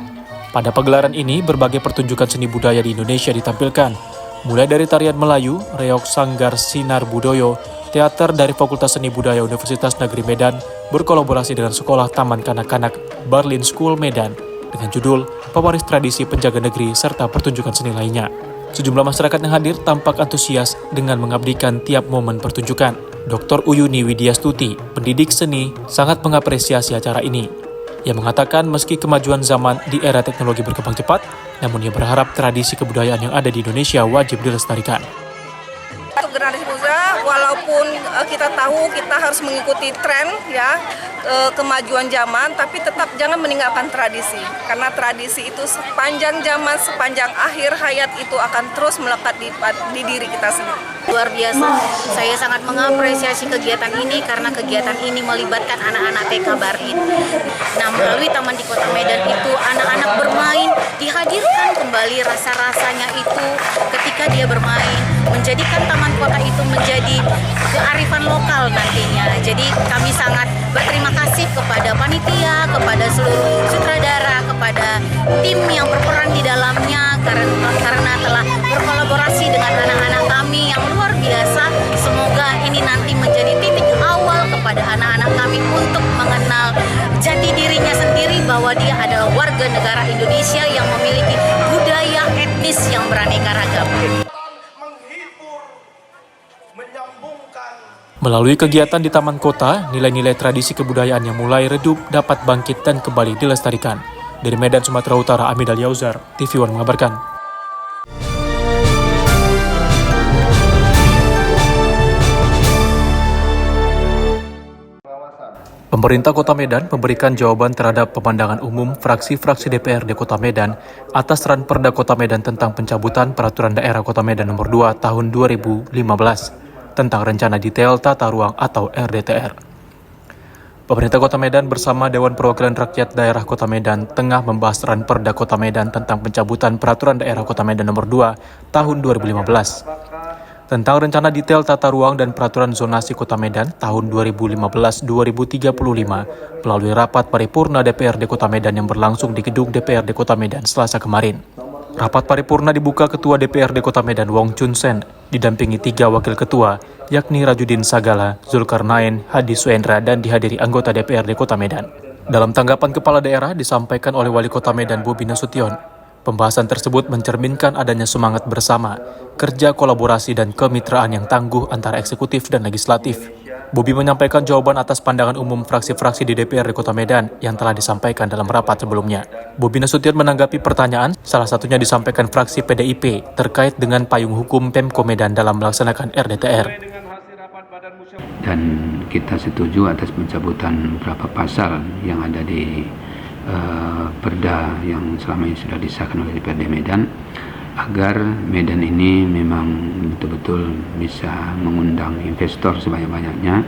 Pada pagelaran ini, berbagai pertunjukan seni budaya di Indonesia ditampilkan, mulai dari tarian Melayu, reok Sanggar Sinar Budoyo, teater dari Fakultas Seni Budaya Universitas Negeri Medan berkolaborasi dengan Sekolah Taman Kanak-Kanak Berlin School Medan dengan judul Pewaris Tradisi Penjaga Negeri serta pertunjukan seni lainnya. Sejumlah masyarakat yang hadir tampak antusias dengan mengabdikan tiap momen pertunjukan. Dr. Uyuni Widyastuti, pendidik seni, sangat mengapresiasi acara ini. Ia mengatakan meski kemajuan zaman di era teknologi berkembang cepat, namun ia berharap tradisi kebudayaan yang ada di Indonesia wajib dilestarikan. Untuk generasi muda, walaupun kita tahu kita harus mengikuti tren ya kemajuan zaman, tapi tetap jangan meninggalkan tradisi. Karena tradisi itu sepanjang zaman, sepanjang akhir hayat itu akan terus melekat di diri kita sendiri. Luar biasa, saya sangat mengapresiasi kegiatan ini karena kegiatan ini melibatkan anak-anak TK Berlin. Nah, melalui taman di Kota Medan itu anak-anak bermain, dihadirkan kembali rasa-rasanya itu ketika dia bermain, menjadikan taman kota itu menjadi kearifan lokal nantinya. Jadi kami sangat berterima kasih kepada panitia, kepada seluruh sutradara, kepada tim yang berperan di dalamnya karena telah berkolaborasi dengan anak-anak kami yang luar biasa. Semoga ini nanti menjadi titik awal kepada anak-anak kami untuk mengenal jati dirinya sendiri bahwa dia adalah warga negara Indonesia yang memiliki budaya etnis yang beraneka ragam. Melalui kegiatan di Taman Kota, nilai-nilai tradisi kebudayaan yang mulai redup dapat bangkit dan kembali dilestarikan. Dari Medan, Sumatera Utara, Amidal Yauzar, TV One mengabarkan. Pemerintah Kota Medan memberikan jawaban terhadap pemandangan umum fraksi-fraksi DPRD Kota Medan atas Ranperda Kota Medan tentang pencabutan Peraturan Daerah Kota Medan Nomor 2 Tahun 2015 tentang Rencana Detail Tata Ruang atau RDTR. Pemerintah Kota Medan bersama Dewan Perwakilan Rakyat Daerah Kota Medan tengah membahas Ranperda Kota Medan tentang pencabutan Peraturan Daerah Kota Medan Nomor 2 Tahun 2015 tentang Rencana Detail Tata Ruang dan Peraturan Zonasi Kota Medan tahun 2015-2035 melalui rapat paripurna DPRD Kota Medan yang berlangsung di gedung DPRD Kota Medan Selasa kemarin. Rapat paripurna dibuka Ketua DPRD Kota Medan Wong Chun Sen, didampingi 3 wakil ketua, yakni Rajudin Sagala, Zulkarnain, Hadi Suendra, dan dihadiri anggota DPRD Kota Medan. Dalam tanggapan Kepala Daerah disampaikan oleh Wali Kota Medan Bobi Nasution, pembahasan tersebut mencerminkan adanya semangat bersama, kerja kolaborasi dan kemitraan yang tangguh antara eksekutif dan legislatif. Bobi menyampaikan jawaban atas pandangan umum fraksi-fraksi di DPRD Kota Medan yang telah disampaikan dalam rapat sebelumnya. Bobi Nasution menanggapi pertanyaan, salah satunya disampaikan fraksi PDIP terkait dengan payung hukum Pemko Medan dalam melaksanakan RDTR. Dan kita setuju atas pencabutan beberapa pasal yang ada di Perda yang selama ini sudah disahkan oleh DPRD Medan. agar Medan ini memang betul-betul bisa mengundang investor sebanyak-banyaknya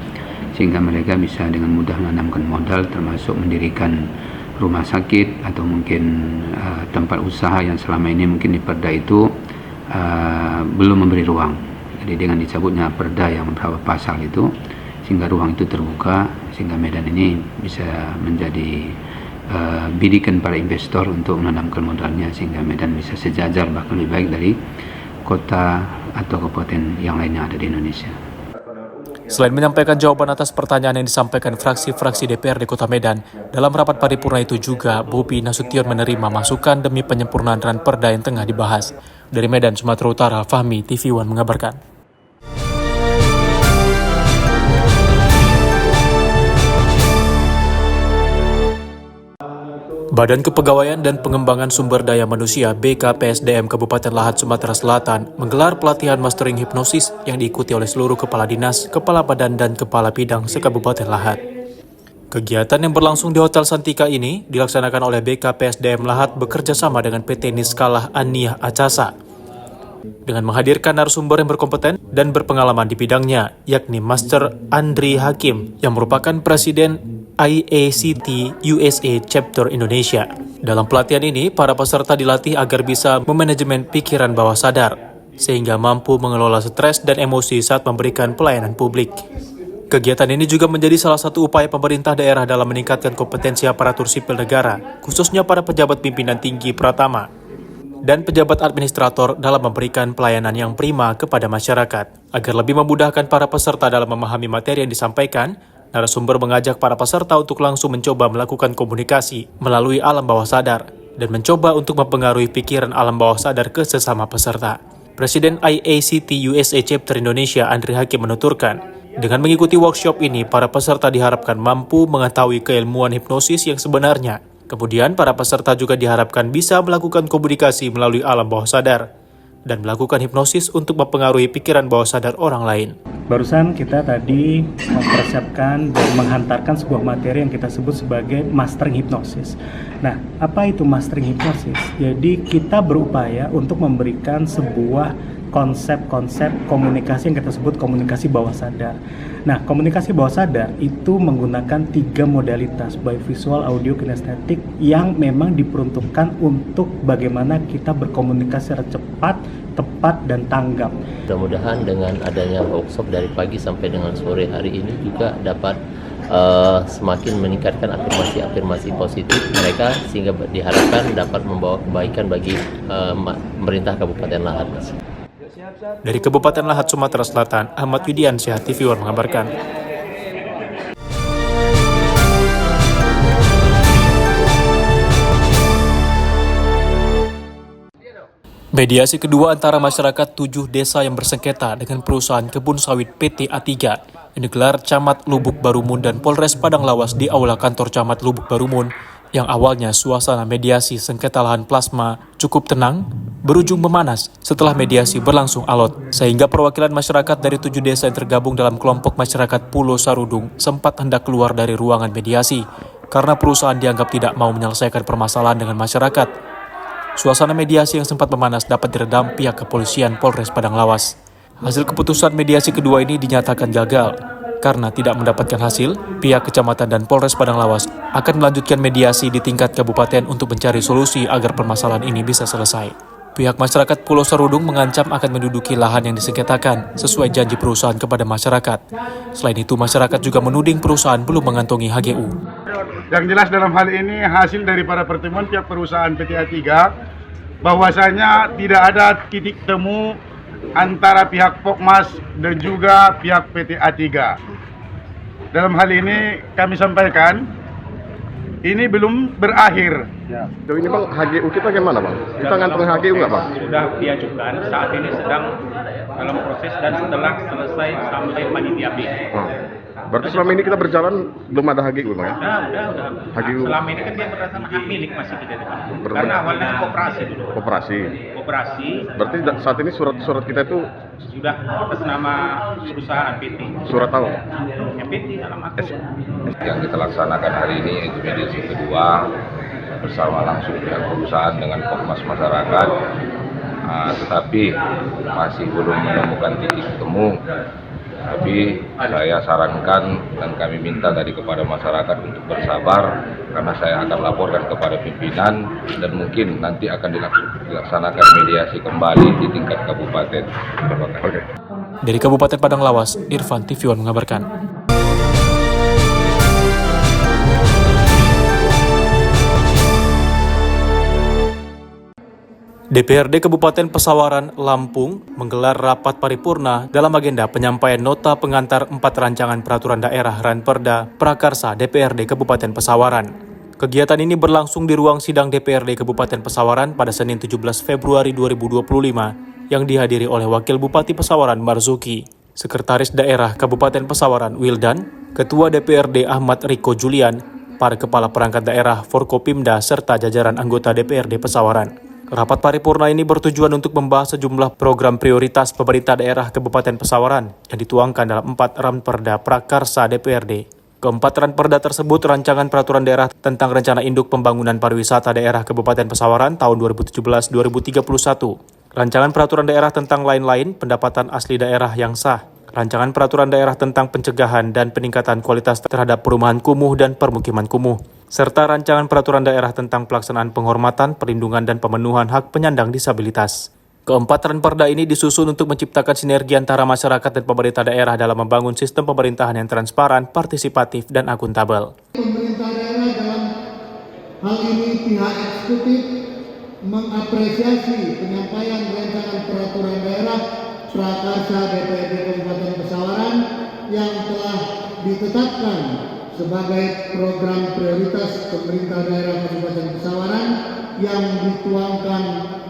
sehingga mereka bisa dengan mudah menanamkan modal, termasuk mendirikan rumah sakit atau mungkin tempat usaha yang selama ini mungkin di Perda itu belum memberi ruang. Jadi dengan dicabutnya Perda yang beberapa pasal itu, sehingga ruang itu terbuka, sehingga Medan ini bisa menjadi bidikan para investor untuk menanamkan modalnya, sehingga Medan bisa sejajar bahkan lebih baik dari kota atau kabupaten yang lainnya ada di Indonesia. Selain menyampaikan jawaban atas pertanyaan yang disampaikan fraksi-fraksi DPRD Kota Medan, dalam rapat paripurna itu juga Bobi Nasution menerima masukan demi penyempurnaan Perda yang tengah dibahas. Dari Medan, Sumatera Utara, Fahmi, TV One mengabarkan. Badan Kepegawaian dan Pengembangan Sumber Daya Manusia BKPSDM Kabupaten Lahat Sumatera Selatan menggelar pelatihan mastering hipnosis yang diikuti oleh seluruh kepala dinas, kepala badan, dan kepala bidang se-Kabupaten Lahat. Kegiatan yang berlangsung di Hotel Santika ini dilaksanakan oleh BKPSDM Lahat bekerja sama dengan PT Niskalah Aniyah Acasa dengan menghadirkan narasumber yang berkompeten dan berpengalaman di bidangnya, yakni Master Andri Hakim yang merupakan Presiden IACT USA Chapter Indonesia. Dalam pelatihan ini, para peserta dilatih agar bisa memanajemen pikiran bawah sadar, sehingga mampu mengelola stres dan emosi saat memberikan pelayanan publik. Kegiatan ini juga menjadi salah satu upaya pemerintah daerah dalam meningkatkan kompetensi aparatur sipil negara, khususnya para pejabat pimpinan tinggi Pratama dan pejabat administrator dalam memberikan pelayanan yang prima kepada masyarakat. Agar lebih memudahkan para peserta dalam memahami materi yang disampaikan, narasumber mengajak para peserta untuk langsung mencoba melakukan komunikasi melalui alam bawah sadar dan mencoba untuk mempengaruhi pikiran alam bawah sadar ke sesama peserta. Presiden IACT USA Chapter Indonesia Andri Hakim menuturkan, dengan mengikuti workshop ini, para peserta diharapkan mampu mengetahui keilmuan hipnosis yang sebenarnya. Kemudian, para peserta juga diharapkan bisa melakukan komunikasi melalui alam bawah sadar dan melakukan hipnosis untuk mempengaruhi pikiran bawah sadar orang lain. Barusan kita tadi mempersiapkan dan menghantarkan sebuah materi yang kita sebut sebagai mastering hipnosis. Nah, apa itu mastering hipnosis? Jadi kita berupaya untuk memberikan sebuah konsep-konsep komunikasi yang kita sebut komunikasi bawah sadar. Nah, komunikasi bawah sadar itu menggunakan 3 modalitas, baik visual, audio, kinestetik, yang memang diperuntukkan untuk bagaimana kita berkomunikasi secara cepat, tepat, dan tanggap. Mudah-mudahan dengan adanya workshop dari pagi sampai dengan sore hari ini juga dapat semakin meningkatkan afirmasi positif mereka, sehingga diharapkan dapat membawa kebaikan bagi pemerintah Kabupaten Lahat. Dari Kabupaten Lahat, Sumatera Selatan, Ahmad Widiansyah, TV One mengabarkan. Mediasi kedua antara masyarakat 7 desa yang bersengketa dengan perusahaan kebun sawit PT A3 yang digelar Camat Lubuk Barumun dan Polres Padang Lawas di Aula Kantor Camat Lubuk Barumun, yang awalnya suasana mediasi sengketa lahan plasma cukup tenang, berujung memanas setelah mediasi berlangsung alot, sehingga perwakilan masyarakat dari 7 desa yang tergabung dalam kelompok masyarakat Pulau Sarudung sempat hendak keluar dari ruangan mediasi karena perusahaan dianggap tidak mau menyelesaikan permasalahan dengan masyarakat. Suasana mediasi yang sempat memanas dapat diredam pihak kepolisian Polres Padang Lawas. Hasil keputusan mediasi kedua ini dinyatakan gagal. Karena tidak mendapatkan hasil, pihak kecamatan dan Polres Padang Lawas akan melanjutkan mediasi di tingkat kabupaten untuk mencari solusi agar permasalahan ini bisa selesai. Pihak masyarakat Pulau Sarudung mengancam akan menduduki lahan yang disengketakan sesuai janji perusahaan kepada masyarakat. Selain itu, masyarakat juga menuding perusahaan belum mengantongi HGU. Yang jelas dalam hal ini hasil daripada pertemuan pihak perusahaan PT A3 bahwasanya tidak ada titik temu antara pihak Pokmas dan juga pihak PT A3. Dalam hal ini kami sampaikan ini belum berakhir. Ya. Jadi ini Bang, HGU kita bagaimana Bang? Kita ngantong HGU nggak Bang? Sudah diajukan, saat ini sedang dalam proses dan setelah selesai sampai panitia B. Berarti selama ini kita berjalan belum ada HGU Bang ya? Udah. HGU. Selama ini kan dia berdasarkan hak milik masih kita depan. Karena awalnya koperasi dulu. Koperasi. Berarti saat ini surat-surat kita itu sudah atas nama perusahaan PT. Surat tahu? PT dalam akun. Yang kita laksanakan hari ini itu mediasi kedua bersama langsung pihak perusahaan dengan Pokmas masyarakat tetapi masih belum menemukan titik temu. Tapi saya sarankan dan kami minta tadi kepada masyarakat untuk bersabar, karena saya akan laporkan kepada pimpinan dan mungkin nanti akan dilaksanakan mediasi kembali di tingkat kabupaten. Terima kasih. Dari Kabupaten Padang Lawas, Irfan TV One mengabarkan. DPRD Kabupaten Pesawaran, Lampung menggelar rapat paripurna dalam agenda penyampaian nota pengantar 4 rancangan peraturan daerah Ranperda Prakarsa DPRD Kabupaten Pesawaran. Kegiatan ini berlangsung di ruang sidang DPRD Kabupaten Pesawaran pada Senin 17 Februari 2025 yang dihadiri oleh Wakil Bupati Pesawaran Marzuki, Sekretaris Daerah Kabupaten Pesawaran Wildan, Ketua DPRD Ahmad Riko Julian, para Kepala Perangkat Daerah Forkopimda serta jajaran anggota DPRD Pesawaran. Rapat paripurna ini bertujuan untuk membahas sejumlah program prioritas pemerintah daerah Kabupaten Pesawaran yang dituangkan dalam 4 Ranperda Prakarsa DPRD. Keempat Ranperda tersebut rancangan peraturan daerah tentang rencana induk pembangunan pariwisata daerah Kabupaten Pesawaran tahun 2017-2031, rancangan peraturan daerah tentang lain-lain pendapatan asli daerah yang sah, rancangan peraturan daerah tentang pencegahan dan peningkatan kualitas terhadap perumahan kumuh dan permukiman kumuh, serta rancangan peraturan daerah tentang pelaksanaan penghormatan, perlindungan, dan pemenuhan hak penyandang disabilitas. Keempat Ranperda ini disusun untuk menciptakan sinergi antara masyarakat dan pemerintah daerah dalam membangun sistem pemerintahan yang transparan, partisipatif, dan akuntabel. Pemerintah daerah dalam hal ini pihak eksekutif mengapresiasi penyampaian rancangan peraturan daerah Prakarsa DPRD Kabupaten Pesawaran yang telah ditetapkan sebagai program prioritas pemerintah daerah Kabupaten Pesawaran yang dituangkan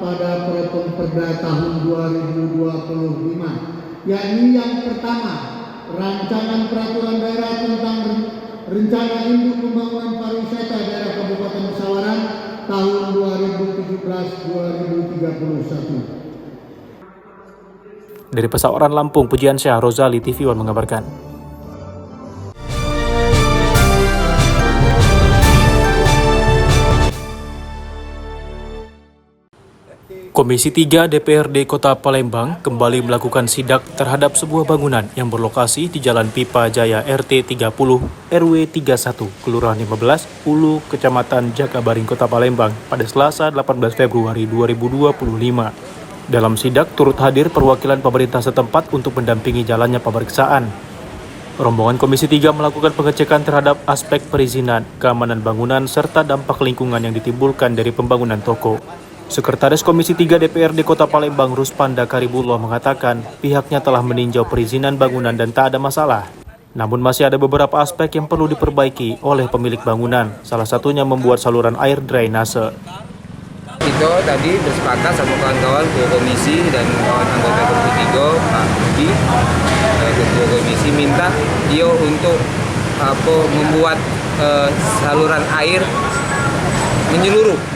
pada Perda tahun 2025, yakni yang pertama, rancangan peraturan daerah tentang rencana induk pembangunan pariwisata daerah Kabupaten Pesawaran tahun 2017-2031. Dari Pesawaran, Lampung, Pujian Syah Rozali TV One mengabarkan. Komisi 3 DPRD Kota Palembang kembali melakukan sidak terhadap sebuah bangunan yang berlokasi di Jalan Pipa Jaya RT 30 RW 31 Kelurahan 15 Ulu Kecamatan Jakabaring Kota Palembang pada Selasa 18 Februari 2025. Dalam sidak turut hadir perwakilan pemerintah setempat untuk mendampingi jalannya pemeriksaan. Rombongan Komisi 3 melakukan pengecekan terhadap aspek perizinan, keamanan bangunan, serta dampak lingkungan yang ditimbulkan dari pembangunan toko. Sekretaris Komisi 3 DPRD Kota Palembang Ruspanda Karibullah mengatakan pihaknya telah meninjau perizinan bangunan dan tak ada masalah. Namun masih ada beberapa aspek yang perlu diperbaiki oleh pemilik bangunan, salah satunya membuat saluran air drainase. Itu tadi bersepakat sama kawan-kawan ketua komisi dan kawan anggota Komisi 3 Pak Budi, ketua komisi minta dia untuk membuat saluran air menyeluruh.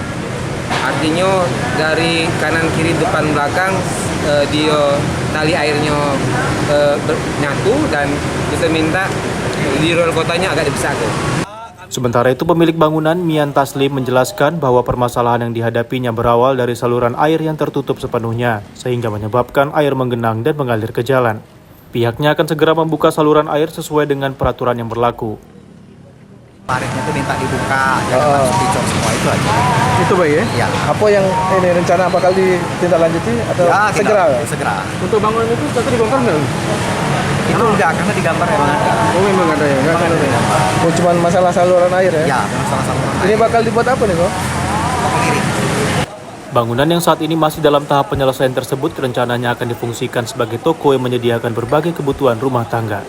Artinya dari kanan kiri depan belakang dia tali airnya nyatu dan kita minta di ruang kotanya agak dibesarkan. Sementara itu pemilik bangunan Mian Taslim menjelaskan bahwa permasalahan yang dihadapinya berawal dari saluran air yang tertutup sepenuhnya sehingga menyebabkan air menggenang dan mengalir ke jalan. Pihaknya akan segera membuka saluran air sesuai dengan peraturan yang berlaku. Paritnya itu minta dibuka, jangan langsung dicor semua itu aja. Itu baik ya? Iya. Apa yang ini rencana bakal ditindaklanjuti atau Ya, segera? segera. Untuk bangunan itu tadi dibongkar nggak? Itu enggak, karena digambar memang ada. Oh memang ada ya? Memang ada ya? Oh cuma masalah saluran air ya? Ya, masalah saluran air. Ini bakal dibuat apa nih kok? Bangunan yang saat ini masih dalam tahap penyelesaian tersebut rencananya akan difungsikan sebagai toko yang menyediakan berbagai kebutuhan rumah tangga.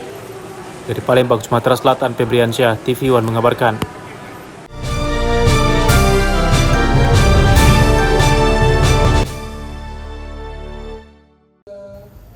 Dari Palembang, Sumatera Selatan, Febriansyah, TV One mengabarkan.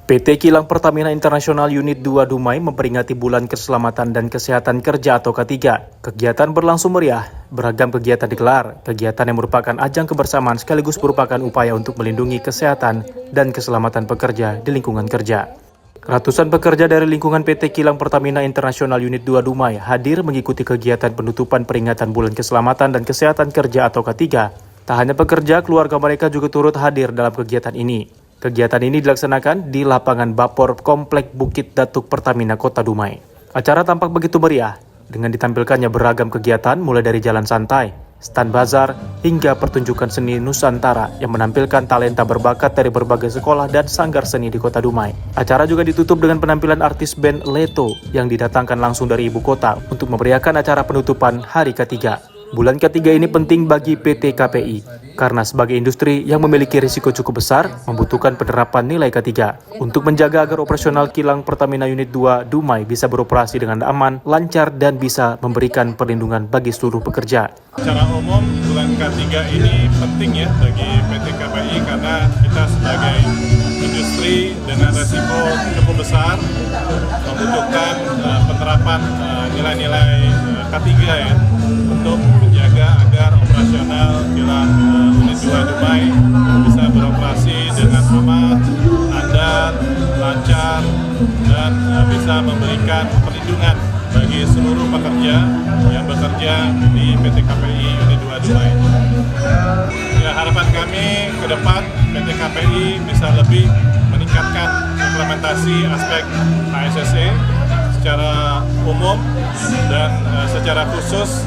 PT Kilang Pertamina Internasional Unit 2 Dumai memperingati Bulan Keselamatan dan Kesehatan Kerja atau K3. Kegiatan berlangsung meriah, beragam kegiatan digelar. Kegiatan yang merupakan ajang kebersamaan sekaligus merupakan upaya untuk melindungi kesehatan dan keselamatan pekerja di lingkungan kerja. Ratusan pekerja dari lingkungan PT Kilang Pertamina Internasional Unit 2 Dumai hadir mengikuti kegiatan penutupan peringatan Bulan Keselamatan dan Kesehatan Kerja atau K3 Tak hanya pekerja, keluarga mereka juga turut hadir dalam kegiatan ini. Kegiatan ini dilaksanakan di lapangan Bapor Komplek Bukit Datuk Pertamina Kota Dumai. Acara tampak begitu meriah dengan ditampilkannya beragam kegiatan mulai dari jalan santai, stand bazar, hingga pertunjukan seni Nusantara yang menampilkan talenta berbakat dari berbagai sekolah dan sanggar seni di Kota Dumai. Acara juga ditutup dengan penampilan artis band Leto yang didatangkan langsung dari ibu kota untuk memeriahkan acara penutupan hari ketiga. Bulan ketiga ini penting bagi PT KPI karena sebagai industri yang memiliki risiko cukup besar membutuhkan penerapan nilai ketiga untuk menjaga agar operasional kilang Pertamina Unit 2 Dumai bisa beroperasi dengan aman, lancar, dan bisa memberikan perlindungan bagi seluruh pekerja. Secara umum, bulan ketiga ini penting ya bagi PT KPI karena kita sebagai industri dengan risiko cukup besar membutuhkan penerapan nilai-nilai K3 ya untuk menjaga agar operasional kilang Unit 2 Dumai bisa beroperasi dengan aman, andal, lancar, dan bisa memberikan perlindungan bagi seluruh pekerja yang bekerja di PT KPI Unit 2 Dumai. Ya, harapan kami ke depan PT KPI bisa lebih meningkatkan implementasi aspek HSSE secara umum dan secara khusus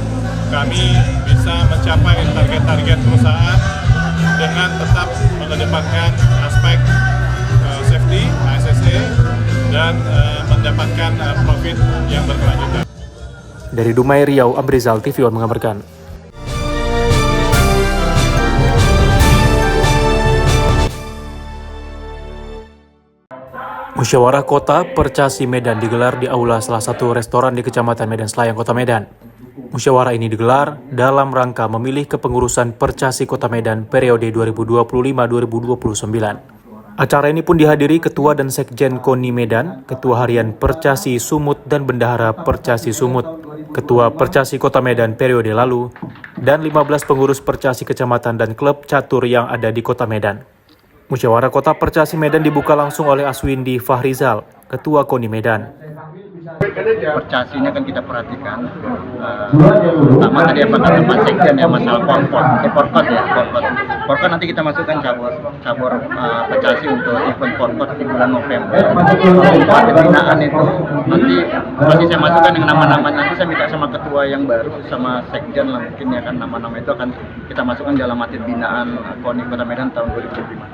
kami bisa mencapai target-target perusahaan dengan tetap mengedepankan aspek safety HSSE dan mendapatkan profit yang berkelanjutan. Dari Dumai, Riau, Amrizal, TV One mengabarkan. Musyawarah Kota Percasi Medan digelar di aula salah satu restoran di Kecamatan Medan Selayang, Kota Medan. Musyawarah ini digelar dalam rangka memilih kepengurusan Percasi Kota Medan periode 2025-2029. Acara ini pun dihadiri Ketua dan Sekjen KONI Medan, Ketua Harian Percasi Sumut dan Bendahara Percasi Sumut, Ketua Percasi Kota Medan periode lalu, dan 15 pengurus Percasi Kecamatan dan klub catur yang ada di Kota Medan. Musyawarah Kota Percasi Medan dibuka langsung oleh Aswindi Fahrizal, Ketua KONI Medan. Percasi ini akan kita perhatikan, pertama tadi apa kata Pak Sekjen ya, masalah porkot nanti kita masukkan cabur Percasi untuk event porkot di bulan November. Pembinaan itu nanti masih saya masukkan dengan nama-nama, nanti saya minta sama ketua yang baru sama Sekjen lah mungkin ya kan, nama-nama itu akan kita masukkan dalam materi binaan KONI Kota Medan tahun 2005.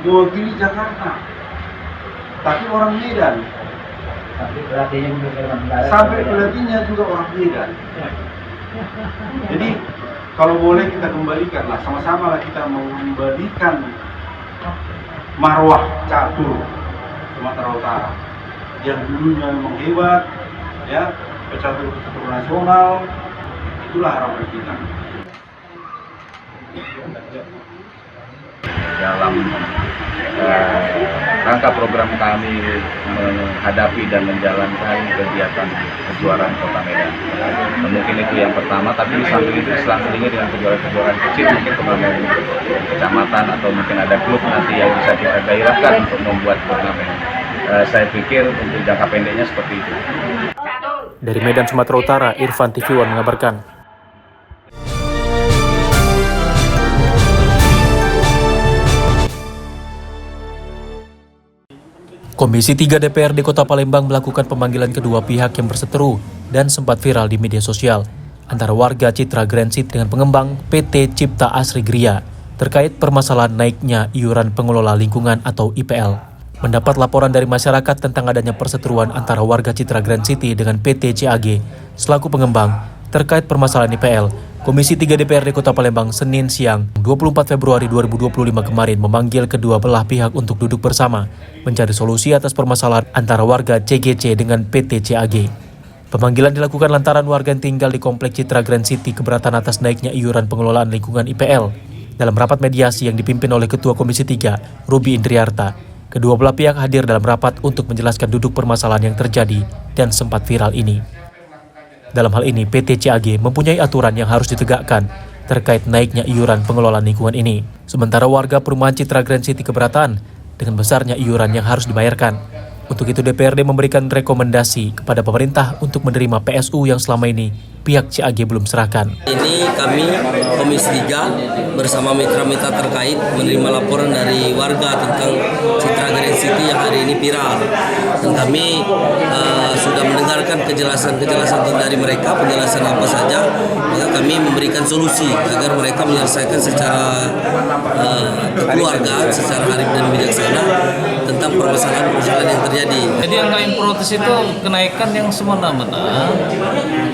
Mewakili Jakarta, tapi orang Medan. Sampai pelatihnya juga orang Medan. Jadi kalau boleh kita kembalikan lah, sama-sama lah kita mengembalikan marwah catur Sumatera Utara yang dulunya memang hebat, ya, pecatur nasional. Itulah harapan kita. Dalam rangka program kami menghadapi dan menjalankan kegiatan kejuaraan Kota Medan. Mungkin itu yang pertama, tapi di samping itu diselang-selingi dengan kejuaraan-kejuaraan kecil, mungkin turnamen kecamatan atau mungkin ada klub nanti yang bisa kita gairahkan untuk membuat turnamen. Saya pikir untuk jangka pendeknya seperti itu. Dari Medan, Sumatera Utara, Irfan, TV One mengabarkan. Komisi 3 DPRD Kota Palembang melakukan pemanggilan kedua pihak yang berseteru dan sempat viral di media sosial antara warga Citra Grand City dengan pengembang PT Cipta Asri Gria terkait permasalahan naiknya iuran pengelola lingkungan atau IPL. Mendapat laporan dari masyarakat tentang adanya perseteruan antara warga Citra Grand City dengan PT CAG selaku pengembang terkait permasalahan IPL. Komisi 3 DPRD Kota Palembang Senin siang 24 Februari 2025 kemarin memanggil kedua belah pihak untuk duduk bersama mencari solusi atas permasalahan antara warga CGC dengan PT CAG. Pemanggilan dilakukan lantaran warga yang tinggal di Komplek Citra Grand City keberatan atas naiknya iuran pengelolaan lingkungan IPL. Dalam rapat mediasi yang dipimpin oleh Ketua Komisi 3, Ruby Indriarta, kedua belah pihak hadir dalam rapat untuk menjelaskan duduk permasalahan yang terjadi dan sempat viral ini. Dalam hal ini, PT CAG mempunyai aturan yang harus ditegakkan terkait naiknya iuran pengelolaan lingkungan ini. Sementara warga perumahan Citra Grand City keberatan dengan besarnya iuran yang harus dibayarkan. Untuk itu DPRD memberikan rekomendasi kepada pemerintah untuk menerima PSU yang selama ini pihak CAG belum serahkan. Ini kami Komisi 3 bersama mitra-mitra terkait menerima laporan dari warga tentang Citra Grand City yang hari ini viral. Dan kami sudah mendengarkan kejelasan dari mereka, penjelasan apa saja, maka kami memberikan solusi agar mereka menyelesaikan secara kekeluargaan, secara arif dan bijaksana tentang permasalahan-permasalahan yang terjadi. Jadi yang kami protes itu kenaikan yang semena-mena,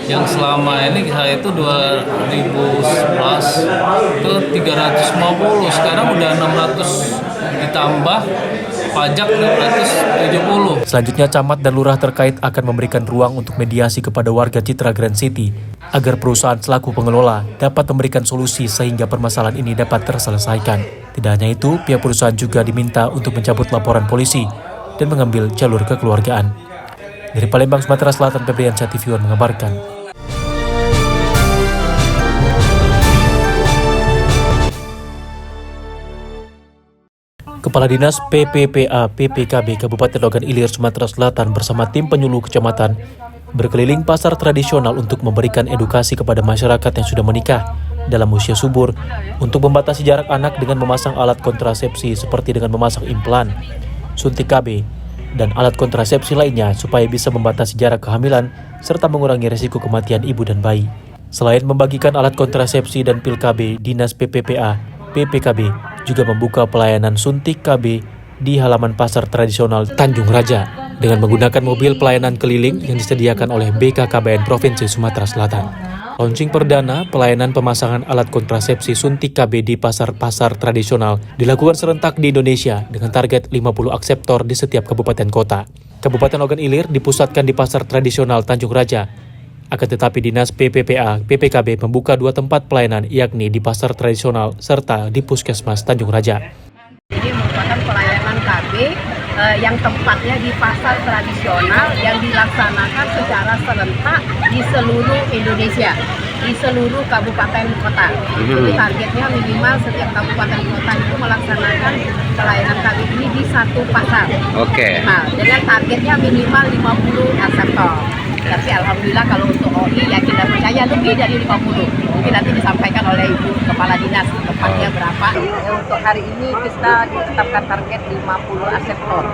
yang selama ini itu 2011 itu 350, sekarang udah 600 ditambah pajak 670. Selanjutnya camat dan lurah terkait akan memberikan ruang untuk mediasi kepada warga Citra Grand City agar perusahaan selaku pengelola dapat memberikan solusi sehingga permasalahan ini dapat terselesaikan. Tidak hanya itu, pihak perusahaan juga diminta untuk mencabut laporan polisi dan mengambil jalur kekeluargaan. Dari Palembang, Sumatera Selatan, Febriansyah TV One mengabarkan. Kepala Dinas PPPA PPKB Kabupaten Ogan Ilir, Sumatera Selatan bersama tim penyuluh kecamatan berkeliling pasar tradisional untuk memberikan edukasi kepada masyarakat yang sudah menikah dalam usia subur untuk membatasi jarak anak dengan memasang alat kontrasepsi seperti dengan memasang implan, suntik KB, dan alat kontrasepsi lainnya supaya bisa membatasi jarak kehamilan serta mengurangi risiko kematian ibu dan bayi. Selain membagikan alat kontrasepsi dan pil KB, Dinas PPPA PPKB juga membuka pelayanan suntik KB di halaman pasar tradisional Tanjung Raja dengan menggunakan mobil pelayanan keliling yang disediakan oleh BKKBN Provinsi Sumatera Selatan. Launching perdana pelayanan pemasangan alat kontrasepsi suntik KB di pasar-pasar tradisional dilakukan serentak di Indonesia dengan target 50 akseptor di setiap kabupaten kota. Kabupaten Ogan Ilir dipusatkan di pasar tradisional Tanjung Raja. Akan tetapi Dinas PPPA PPKB membuka 2 tempat pelayanan yakni di pasar tradisional serta di Puskesmas Tanjung Raja. Ini merupakan pelayanan KB yang tempatnya di pasar tradisional yang dilaksanakan secara serentak di seluruh Indonesia, di seluruh kabupaten kota. Jadi targetnya minimal setiap kabupaten kota itu melaksanakan pelayanan KB ini di 1 pasar. Oke. Nah, dengan targetnya minimal 50 akseptor. Tapi alhamdulillah kalau untuk OI yakin dan percaya lebih dari 50. Mungkin nanti disampaikan oleh Ibu Kepala Dinas tempatnya berapa. Untuk hari ini kita ditetapkan target 50 akseptor.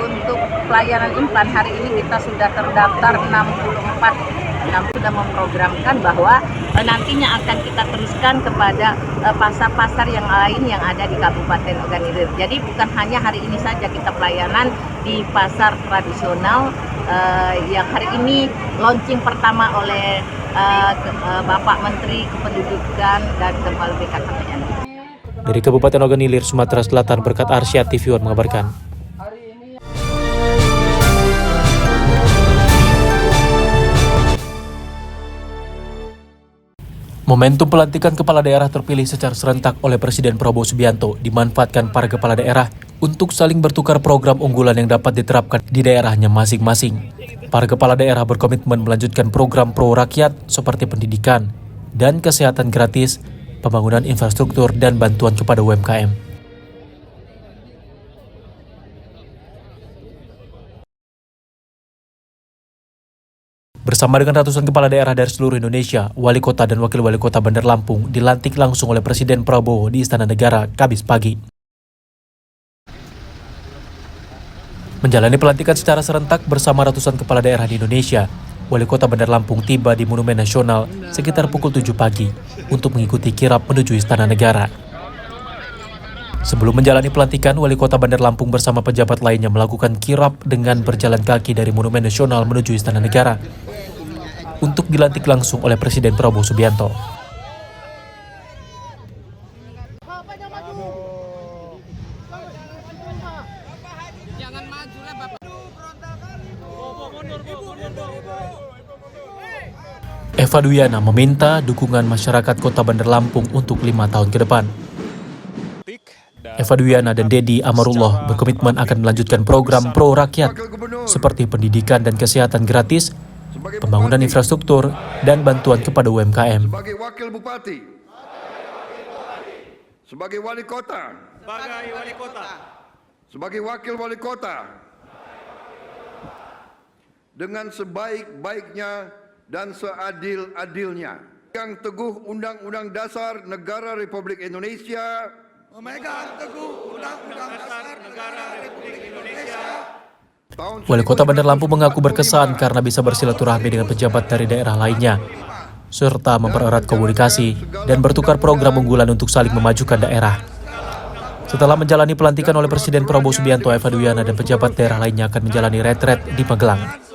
Untuk pelayanan implan hari ini kita sudah terdaftar 64. Sudah memprogramkan bahwa nantinya akan kita teruskan kepada pasar-pasar yang lain yang ada di Kabupaten Ogan Ilir. Jadi bukan hanya hari ini saja kita pelayanan di pasar tradisional yang hari ini launching pertama oleh Bapak Menteri Kependudukan dan Kepala BKKBN. Dari Kabupaten Ogan Ilir, Sumatera Selatan, Berkat Arsyad TV One mengabarkan. Momentum pelantikan kepala daerah terpilih secara serentak oleh Presiden Prabowo Subianto dimanfaatkan para kepala daerah untuk saling bertukar program unggulan yang dapat diterapkan di daerahnya masing-masing. Para kepala daerah berkomitmen melanjutkan program pro rakyat seperti pendidikan dan kesehatan gratis, pembangunan infrastruktur, dan bantuan kepada UMKM. Bersama dengan ratusan kepala daerah dari seluruh Indonesia, wali kota dan wakil wali kota Bandar Lampung dilantik langsung oleh Presiden Prabowo di Istana Negara Kamis pagi. Menjalani pelantikan secara serentak bersama ratusan kepala daerah di Indonesia, wali kota Bandar Lampung tiba di Monumen Nasional sekitar pukul 7 pagi untuk mengikuti kirap menuju Istana Negara. Sebelum menjalani pelantikan, wali kota Bandar Lampung bersama pejabat lainnya melakukan kirap dengan berjalan kaki dari Monumen Nasional menuju Istana Negara untuk dilantik langsung oleh Presiden Prabowo Subianto. Eva Duyana meminta dukungan masyarakat Kota Bandar Lampung untuk 5 tahun ke depan. Eva Duyana dan Dedi Amarullah berkomitmen akan melanjutkan program pro rakyat seperti pendidikan dan kesehatan gratis, pembangunan infrastruktur, dan bantuan kepada UMKM. Sebagai wakil bupati, sebagai wali kota, sebagai wakil wali kota, dengan sebaik-baiknya dan seadil-adilnya. memegang teguh Undang-Undang Dasar Negara Republik Indonesia. Memegang teguh Undang-Undang Dasar Negara Republik Indonesia. Wali Kota Bandar Lampung mengaku berkesan karena bisa bersilaturahmi dengan pejabat dari daerah lainnya, serta mempererat komunikasi dan bertukar program unggulan untuk saling memajukan daerah. Setelah menjalani pelantikan oleh Presiden Prabowo Subianto, Eva Duyana dan pejabat daerah lainnya akan menjalani retret di Magelang.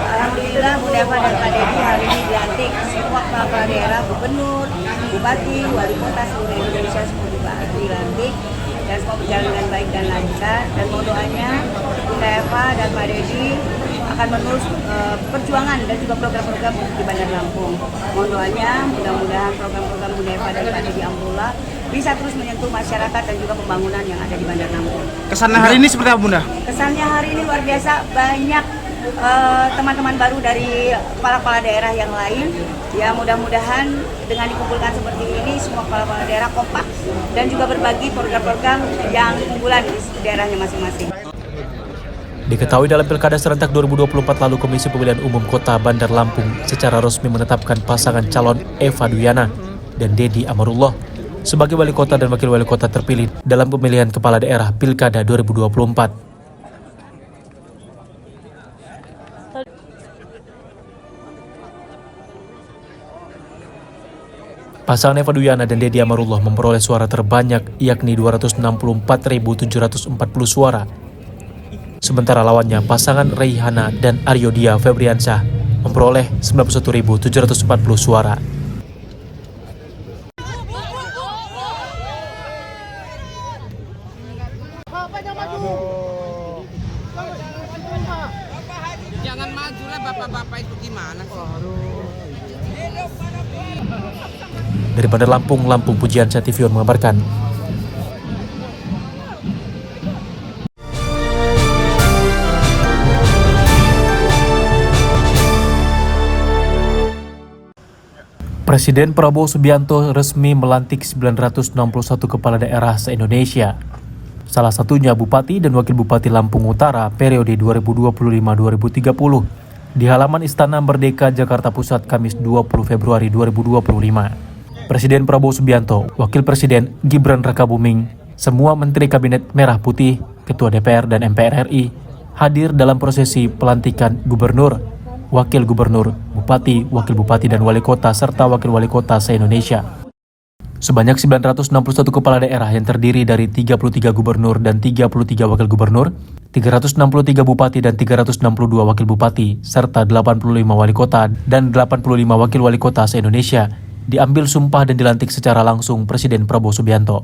Alhamdulillah Bu Deva dan Pak Dedi hari ini dilantik. Semua kepala daerah, gubernur, bupati, wali kota seluruh Indonesia semua juga dilantik. Dan semua berjalan dengan baik dan lancar. Dan mohon doanya Bu Deva dan Pak Dedi akan menerus perjuangan dan juga program-program di Bandar Lampung. Mohon doanya mudah-mudahan program-program Bu Deva dan Pak Dedi Amrullah bisa terus menyentuh masyarakat dan juga pembangunan yang ada di Bandar Lampung. Kesannya hari ini seperti apa Bunda? Kesannya hari ini luar biasa, banyak teman-teman baru dari kepala-kepala daerah yang lain. Ya mudah-mudahan dengan dikumpulkan seperti ini semua kepala-kepala daerah kompak dan juga berbagi program-program yang unggulan di daerahnya masing-masing. Diketahui dalam Pilkada serentak 2024 lalu Komisi Pemilihan Umum Kota Bandar Lampung secara resmi menetapkan pasangan calon Eva Duyana dan Dedi Amarullah sebagai wali kota dan wakil wali kota terpilih dalam pemilihan kepala daerah Pilkada 2024. Pasangan Eva Duyana dan Dedi Amarullah memperoleh suara terbanyak yakni 264.740 suara. Sementara lawannya pasangan Reihana dan Aryodia Febriansyah memperoleh 91.740 suara. Jangan maju lah bapak-bapak itu gimana sih? Dari Bandar Lampung, Pujian Sativion mengabarkan. Presiden Prabowo Subianto resmi melantik 961 kepala daerah se-Indonesia. Salah satunya Bupati dan Wakil Bupati Lampung Utara periode 2025-2030 di halaman Istana Merdeka, Jakarta Pusat, Kamis 20 Februari 2025. Presiden Prabowo Subianto, Wakil Presiden Gibran Rakabuming, semua Menteri Kabinet Merah Putih, Ketua DPR dan MPR RI hadir dalam prosesi pelantikan Gubernur, Wakil Gubernur, Bupati, Wakil Bupati dan Wali Kota serta Wakil Wali Kota se-Indonesia. Sebanyak 961 kepala daerah yang terdiri dari 33 gubernur dan 33 wakil gubernur, 363 bupati dan 362 wakil bupati, serta 85 wali kota dan 85 wakil wali kota se-Indonesia diambil sumpah dan dilantik secara langsung Presiden Prabowo Subianto.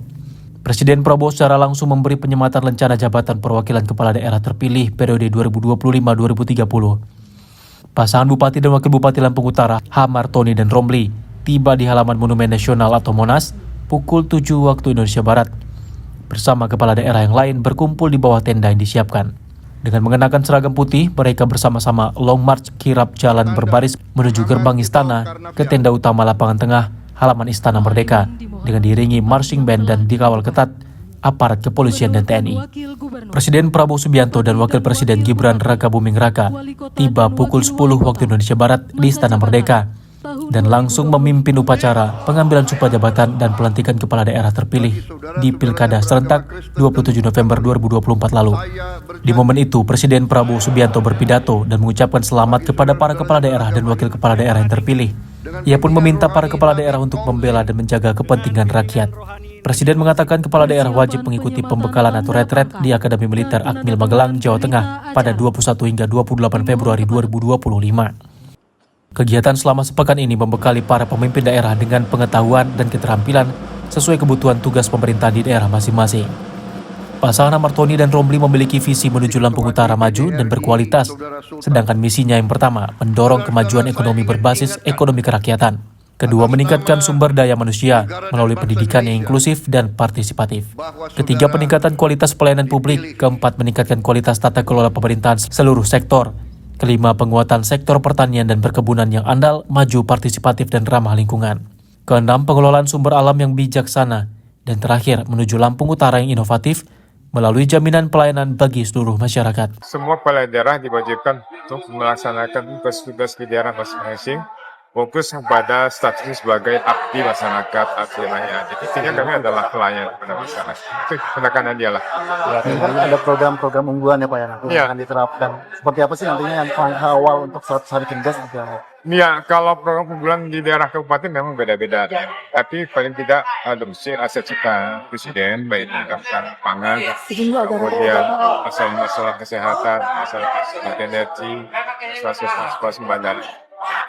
Presiden Prabowo secara langsung memberi penyematan rencana jabatan perwakilan kepala daerah terpilih periode 2025-2030. Pasangan Bupati dan Wakil Bupati Lampung Utara, H. Martoni dan Romli, tiba di halaman Monumen Nasional atau Monas pukul 7 waktu Indonesia Barat. Bersama kepala daerah yang lain berkumpul di bawah tenda yang disiapkan. Dengan mengenakan seragam putih, mereka bersama-sama long march kirap jalan berbaris menuju gerbang istana ke tenda utama lapangan tengah halaman Istana Merdeka dengan diiringi marching band dan dikawal ketat aparat kepolisian dan TNI. Presiden Prabowo Subianto dan Wakil Presiden Gibran Rakabuming Raka tiba pukul 10 waktu Indonesia Barat di Istana Merdeka dan langsung memimpin upacara pengambilan sumpah jabatan dan pelantikan kepala daerah terpilih di Pilkada serentak 27 November 2024 lalu. Di momen itu, Presiden Prabowo Subianto berpidato dan mengucapkan selamat kepada para kepala daerah dan wakil kepala daerah yang terpilih. Ia pun meminta para kepala daerah untuk membela dan menjaga kepentingan rakyat. Presiden mengatakan kepala daerah wajib mengikuti pembekalan atau retret di Akademi Militer Akmil Magelang, Jawa Tengah pada 21 hingga 28 Februari 2025. Kegiatan selama sepekan ini membekali para pemimpin daerah dengan pengetahuan dan keterampilan sesuai kebutuhan tugas pemerintah di daerah masing-masing. Pasangan Martoni dan Romli memiliki visi menuju Lampung Utara maju dan berkualitas, sedangkan misinya yang pertama mendorong kemajuan ekonomi berbasis ekonomi kerakyatan. Kedua, meningkatkan sumber daya manusia melalui pendidikan yang inklusif dan partisipatif. Ketiga, peningkatan kualitas pelayanan publik. Keempat, meningkatkan kualitas tata kelola pemerintahan seluruh sektor. Kelima, penguatan sektor pertanian dan perkebunan yang andal, maju, partisipatif, dan ramah lingkungan. Keenam, pengelolaan sumber alam yang bijaksana. Dan terakhir, menuju Lampung Utara yang inovatif melalui jaminan pelayanan bagi seluruh masyarakat. Semua kepala daerah diwajibkan untuk melaksanakan tugas-tugas di daerah masing-masing fokus pada statusnya sebagai abdi masyarakat, abdi rakyat. Jadi intinya kami adalah pelayan kepada masyarakat. Itu penekanan dia lah. Ya, kan ada program-program unggulan ya Pak ya, nanti Ya. akan diterapkan. Seperti apa sih nantinya yang langkah awal untuk 100 hari kerja juga? Ya, kalau program unggulan di daerah kabupaten memang beda-beda. Tapi paling tidak adopsi aset-aset presiden, baik di tentang pangan, kemudian masalah kesehatan, masalah energi, masalah swasembada.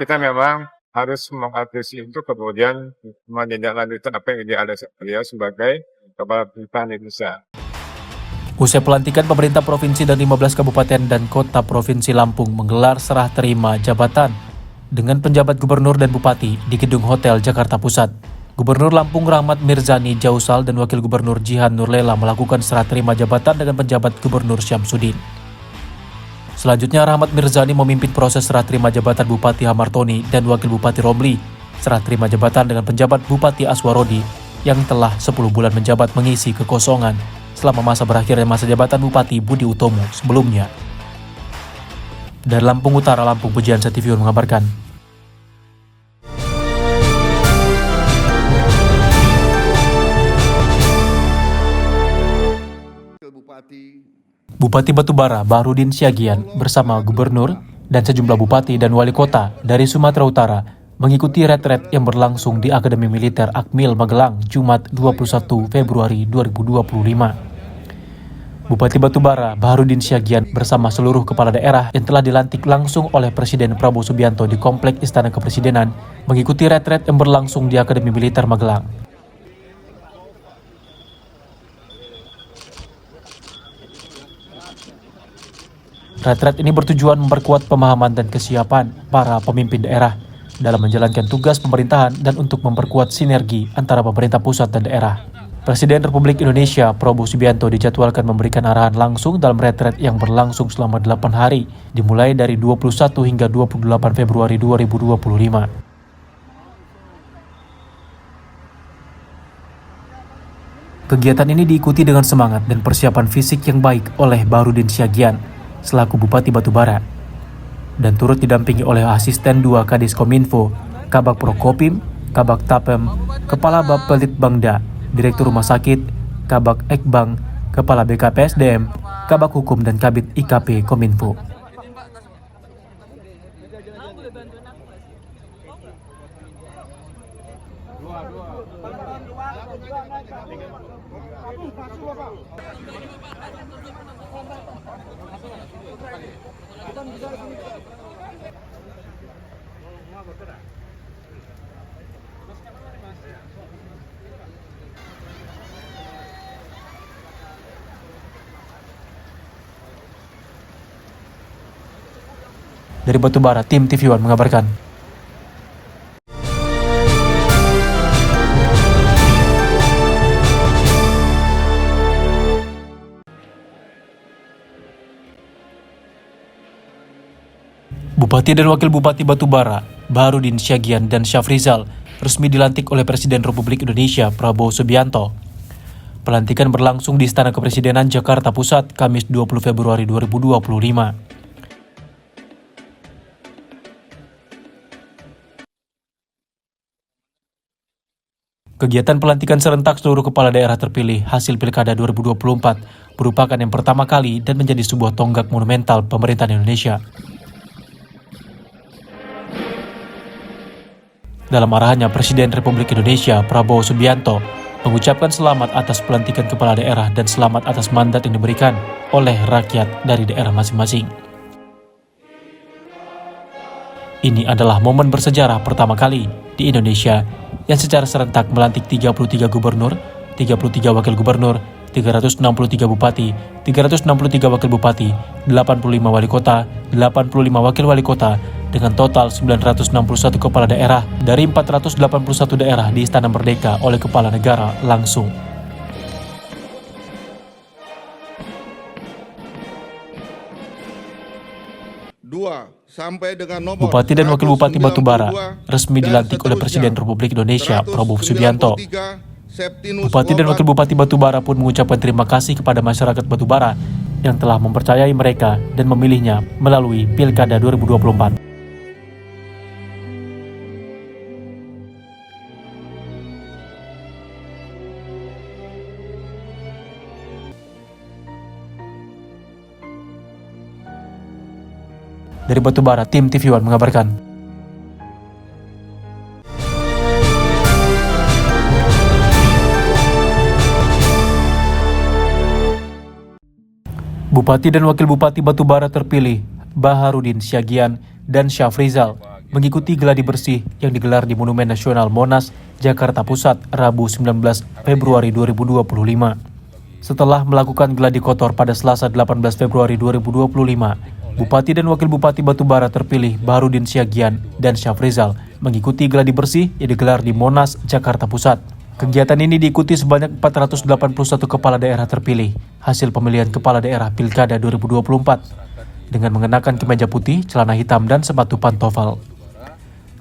Kita memang harus mengapresiasi itu, kemudian menindaklanjuti apa yang dia ada beliau sebagai Kepala Pemerintahan Indonesia. Usai pelantikan, pemerintah provinsi dan 15 kabupaten dan kota provinsi Lampung menggelar serah terima jabatan dengan penjabat gubernur dan bupati di Gedung Hotel Jakarta Pusat. Gubernur Lampung Rahmat Mirzani Jausal dan Wakil Gubernur Jihan Nurlela melakukan serah terima jabatan dengan penjabat Gubernur Syamsuddin. Selanjutnya, Rahmat Mirzani memimpin proses serah terima jabatan Bupati Hamartoni dan Wakil Bupati Romli, serah terima jabatan dengan penjabat Bupati Aswarodi yang telah 10 bulan menjabat mengisi kekosongan selama masa berakhirnya masa jabatan Bupati Budi Utomo sebelumnya. Dari Lampung Utara, Lampung, Pujian Setiviun mengabarkan. Bupati Batubara Bahrudin Syagian bersama gubernur dan sejumlah bupati dan wali kota dari Sumatera Utara mengikuti retret yang berlangsung di Akademi Militer Akmil Magelang Jumat 21 Februari 2025. Bupati Batubara Bahrudin Syagian bersama seluruh kepala daerah yang telah dilantik langsung oleh Presiden Prabowo Subianto di Komplek Istana Kepresidenan mengikuti retret yang berlangsung di Akademi Militer Magelang. Retret ini bertujuan memperkuat pemahaman dan kesiapan para pemimpin daerah dalam menjalankan tugas pemerintahan dan untuk memperkuat sinergi antara pemerintah pusat dan daerah. Presiden Republik Indonesia Prabowo Subianto dijadwalkan memberikan arahan langsung dalam retret yang berlangsung selama 8 hari, dimulai dari 21 hingga 28 Februari 2025. Kegiatan ini diikuti dengan semangat dan persiapan fisik yang baik oleh Bahrudin Syagian selaku Bupati Batubara dan turut didampingi oleh Asisten 2 Kadis Kominfo, Kabak Prokopim, Kabak Tapem, Kepala Bapelitbangda, Direktur Rumah Sakit, Kabak Ekbang, Kepala BKPSDM, Kabak Hukum dan Kabid IKP Kominfo. Dari Batubara, tim TV One mengabarkan. Bupati dan Wakil Bupati Batubara, Bahrudin Syagian dan Syafrizal resmi dilantik oleh Presiden Republik Indonesia Prabowo Subianto. Pelantikan berlangsung di Istana Kepresidenan Jakarta Pusat, Kamis 20 Februari 2025. Kegiatan pelantikan serentak seluruh kepala daerah terpilih hasil Pilkada 2024 merupakan yang pertama kali dan menjadi sebuah tonggak monumental pemerintahan Indonesia. Dalam arahannya, Presiden Republik Indonesia Prabowo Subianto mengucapkan selamat atas pelantikan kepala daerah dan selamat atas mandat yang diberikan oleh rakyat dari daerah masing-masing. Ini adalah momen bersejarah pertama kali di Indonesia yang secara serentak melantik 33 gubernur, 33 wakil gubernur, 363 bupati, 363 wakil bupati, 85 wali kota, 85 wakil wali kota, dengan total 961 kepala daerah dari 481 daerah di Istana Merdeka oleh kepala negara langsung. Bupati dan Wakil Bupati Batubara resmi dilantik oleh Presiden Republik Indonesia Prabowo Subianto. Bupati dan Wakil Bupati Batubara pun mengucapkan terima kasih kepada masyarakat Batubara yang telah mempercayai mereka dan memilihnya melalui Pilkada 2024. Dari Batubara, tim TV One mengabarkan. Bupati dan Wakil Bupati Batubara terpilih, Baharudin Syagian dan Syafrizal, mengikuti gladi bersih yang digelar di Monumen Nasional Monas, Jakarta Pusat, Rabu 19 Februari 2025. Setelah melakukan gladi kotor pada Selasa 18 Februari 2025, Bupati dan Wakil Bupati Batubara terpilih, Baharudin Syagian dan Syafrizal, mengikuti gladi bersih yang digelar di Monas, Jakarta Pusat. Kegiatan ini diikuti sebanyak 481 kepala daerah terpilih hasil pemilihan kepala daerah Pilkada 2024 dengan mengenakan kemeja putih, celana hitam, dan sepatu pantofel.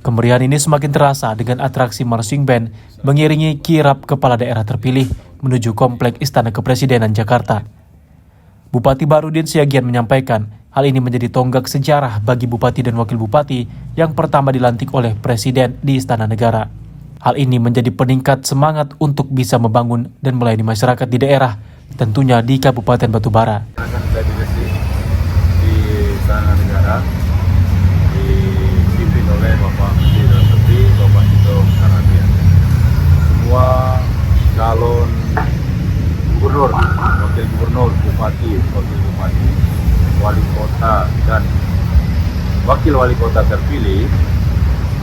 Kemeriahan ini semakin terasa dengan atraksi marching band mengiringi kirap kepala daerah terpilih menuju Komplek Istana Kepresidenan Jakarta. Bupati Baharudin Syagian menyampaikan hal ini menjadi tonggak sejarah bagi Bupati dan Wakil Bupati yang pertama dilantik oleh Presiden di Istana Negara. Hal ini menjadi peningkat semangat untuk bisa membangun dan melayani masyarakat di daerah, tentunya di Kabupaten Batubara. Akan gladi bersih di Istana Negara dipimpin oleh Bapak Menteri Dalam Negeri, Bapak Tito Karnavian. Semua calon gubernur, wakil gubernur, bupati, wakil bupati, wali kota dan wakil wali kota terpilih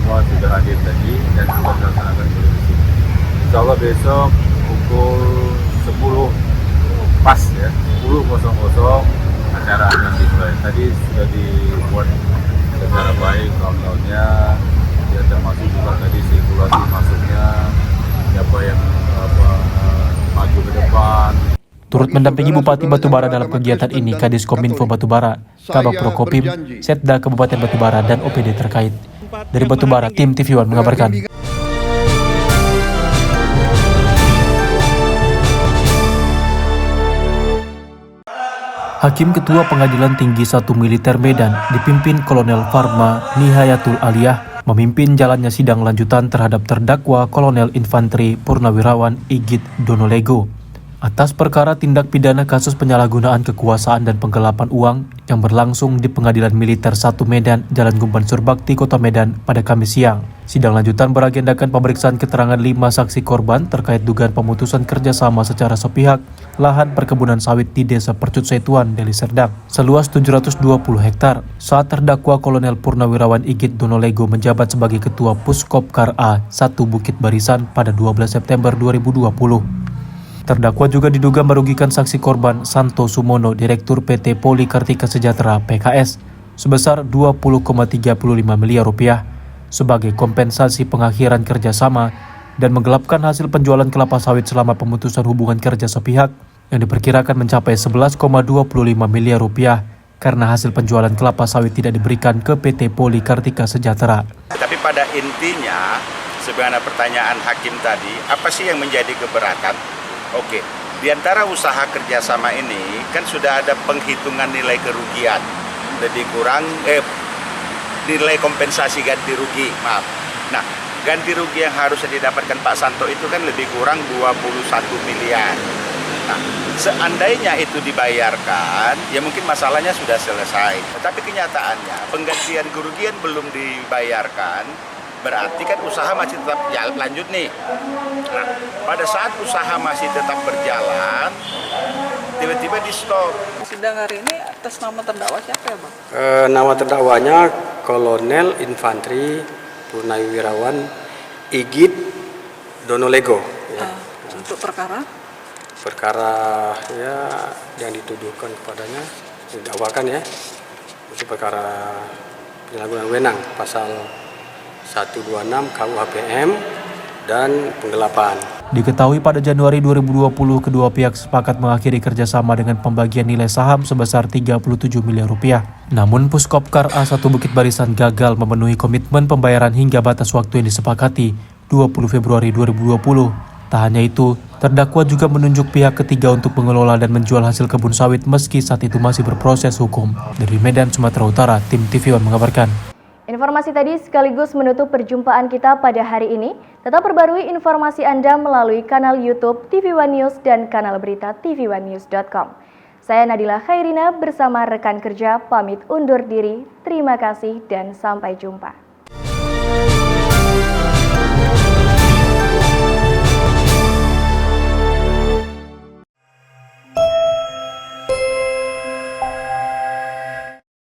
semua sudah hadir tadi dan sudah dilaksanakan gladi bersih. Insya Allah besok pukul 10 pas ya, 10.00 acara akan dimulai. Tadi sudah dibuat secara baik countdown-nya, ya termasuk juga tadi sirkulasi masuknya, siapa yang maju ke depan. Turut mendampingi Bupati Batubara dalam kegiatan ini Kadis Kominfo Batubara, Kabak Prokopim, Setda Kabupaten Batubara, dan OPD terkait. Dari Batubara, tim TV One mengabarkan. Hakim Ketua Pengadilan Tinggi 1 Militer Medan dipimpin Kolonel Farma Nihayatul Aliyah memimpin jalannya sidang lanjutan terhadap terdakwa Kolonel Infanteri Purnawirawan Igit Donolego atas perkara tindak pidana kasus penyalahgunaan kekuasaan dan penggelapan uang yang berlangsung di Pengadilan Militer 1 Medan, Jalan Gumban Surbakti, Kota Medan pada Kamis siang. Sidang lanjutan beragendakan pemeriksaan keterangan 5 saksi korban terkait dugaan pemutusan kerjasama secara sepihak lahan perkebunan sawit di Desa Percut Setuan, Deli Serdang, seluas 720 hektar saat terdakwa Kolonel Purnawirawan Igit Donolego menjabat sebagai Ketua Puskopkar A 1 Bukit Barisan pada 12 September 2020. Terdakwa juga diduga merugikan saksi korban Santo Sumono, Direktur PT Poli Kartika Sejahtera (PKS) sebesar Rp20,35 miliar sebagai kompensasi pengakhiran kerjasama dan menggelapkan hasil penjualan kelapa sawit selama pemutusan hubungan kerja sepihak yang diperkirakan mencapai Rp11,25 miliar karena hasil penjualan kelapa sawit tidak diberikan ke PT Poli Kartika Sejahtera. Tapi pada intinya, sebenarnya pertanyaan hakim tadi, apa sih yang menjadi keberatan? Oke, di antara usaha kerjasama ini kan sudah ada penghitungan nilai kerugian, lebih kurang nilai kompensasi ganti rugi, maaf. Nah, ganti rugi yang harusnya didapatkan Pak Santo itu kan lebih kurang 21 miliar. Nah, seandainya itu dibayarkan, ya mungkin masalahnya sudah selesai. Tapi kenyataannya penggantian kerugian belum dibayarkan, berarti kan usaha masih tetap lanjut nih. Nah, pada saat usaha masih tetap berjalan, tiba-tiba di stop. Sidang hari ini atas nama terdakwa siapa ya Bang? Nama terdakwanya Kolonel Infanteri Purnawirawan Igit Donolego. Ya. Untuk perkara? Perkara ya yang dituduhkan kepadanya, didakwakan ya, itu perkara penyalahgunaan wewenang pasal 126 KUHPM dan penggelapan. Diketahui pada Januari 2020 kedua pihak sepakat mengakhiri kerjasama dengan pembagian nilai saham sebesar Rp37 miliar. Namun Puskopkar A1 Bukit Barisan gagal memenuhi komitmen pembayaran hingga batas waktu yang disepakati 20 Februari 2020. Tak hanya itu, terdakwa juga menunjuk pihak ketiga untuk mengelola dan menjual hasil kebun sawit meski saat itu masih berproses hukum. Dari Medan, Sumatera Utara, tim TV One mengabarkan. Informasi tadi sekaligus menutup perjumpaan kita pada hari ini. Tetap perbarui informasi Anda melalui kanal YouTube TV One News dan kanal berita tvOneNews.com. Saya Nadila Khairina bersama rekan kerja pamit undur diri. Terima kasih dan sampai jumpa.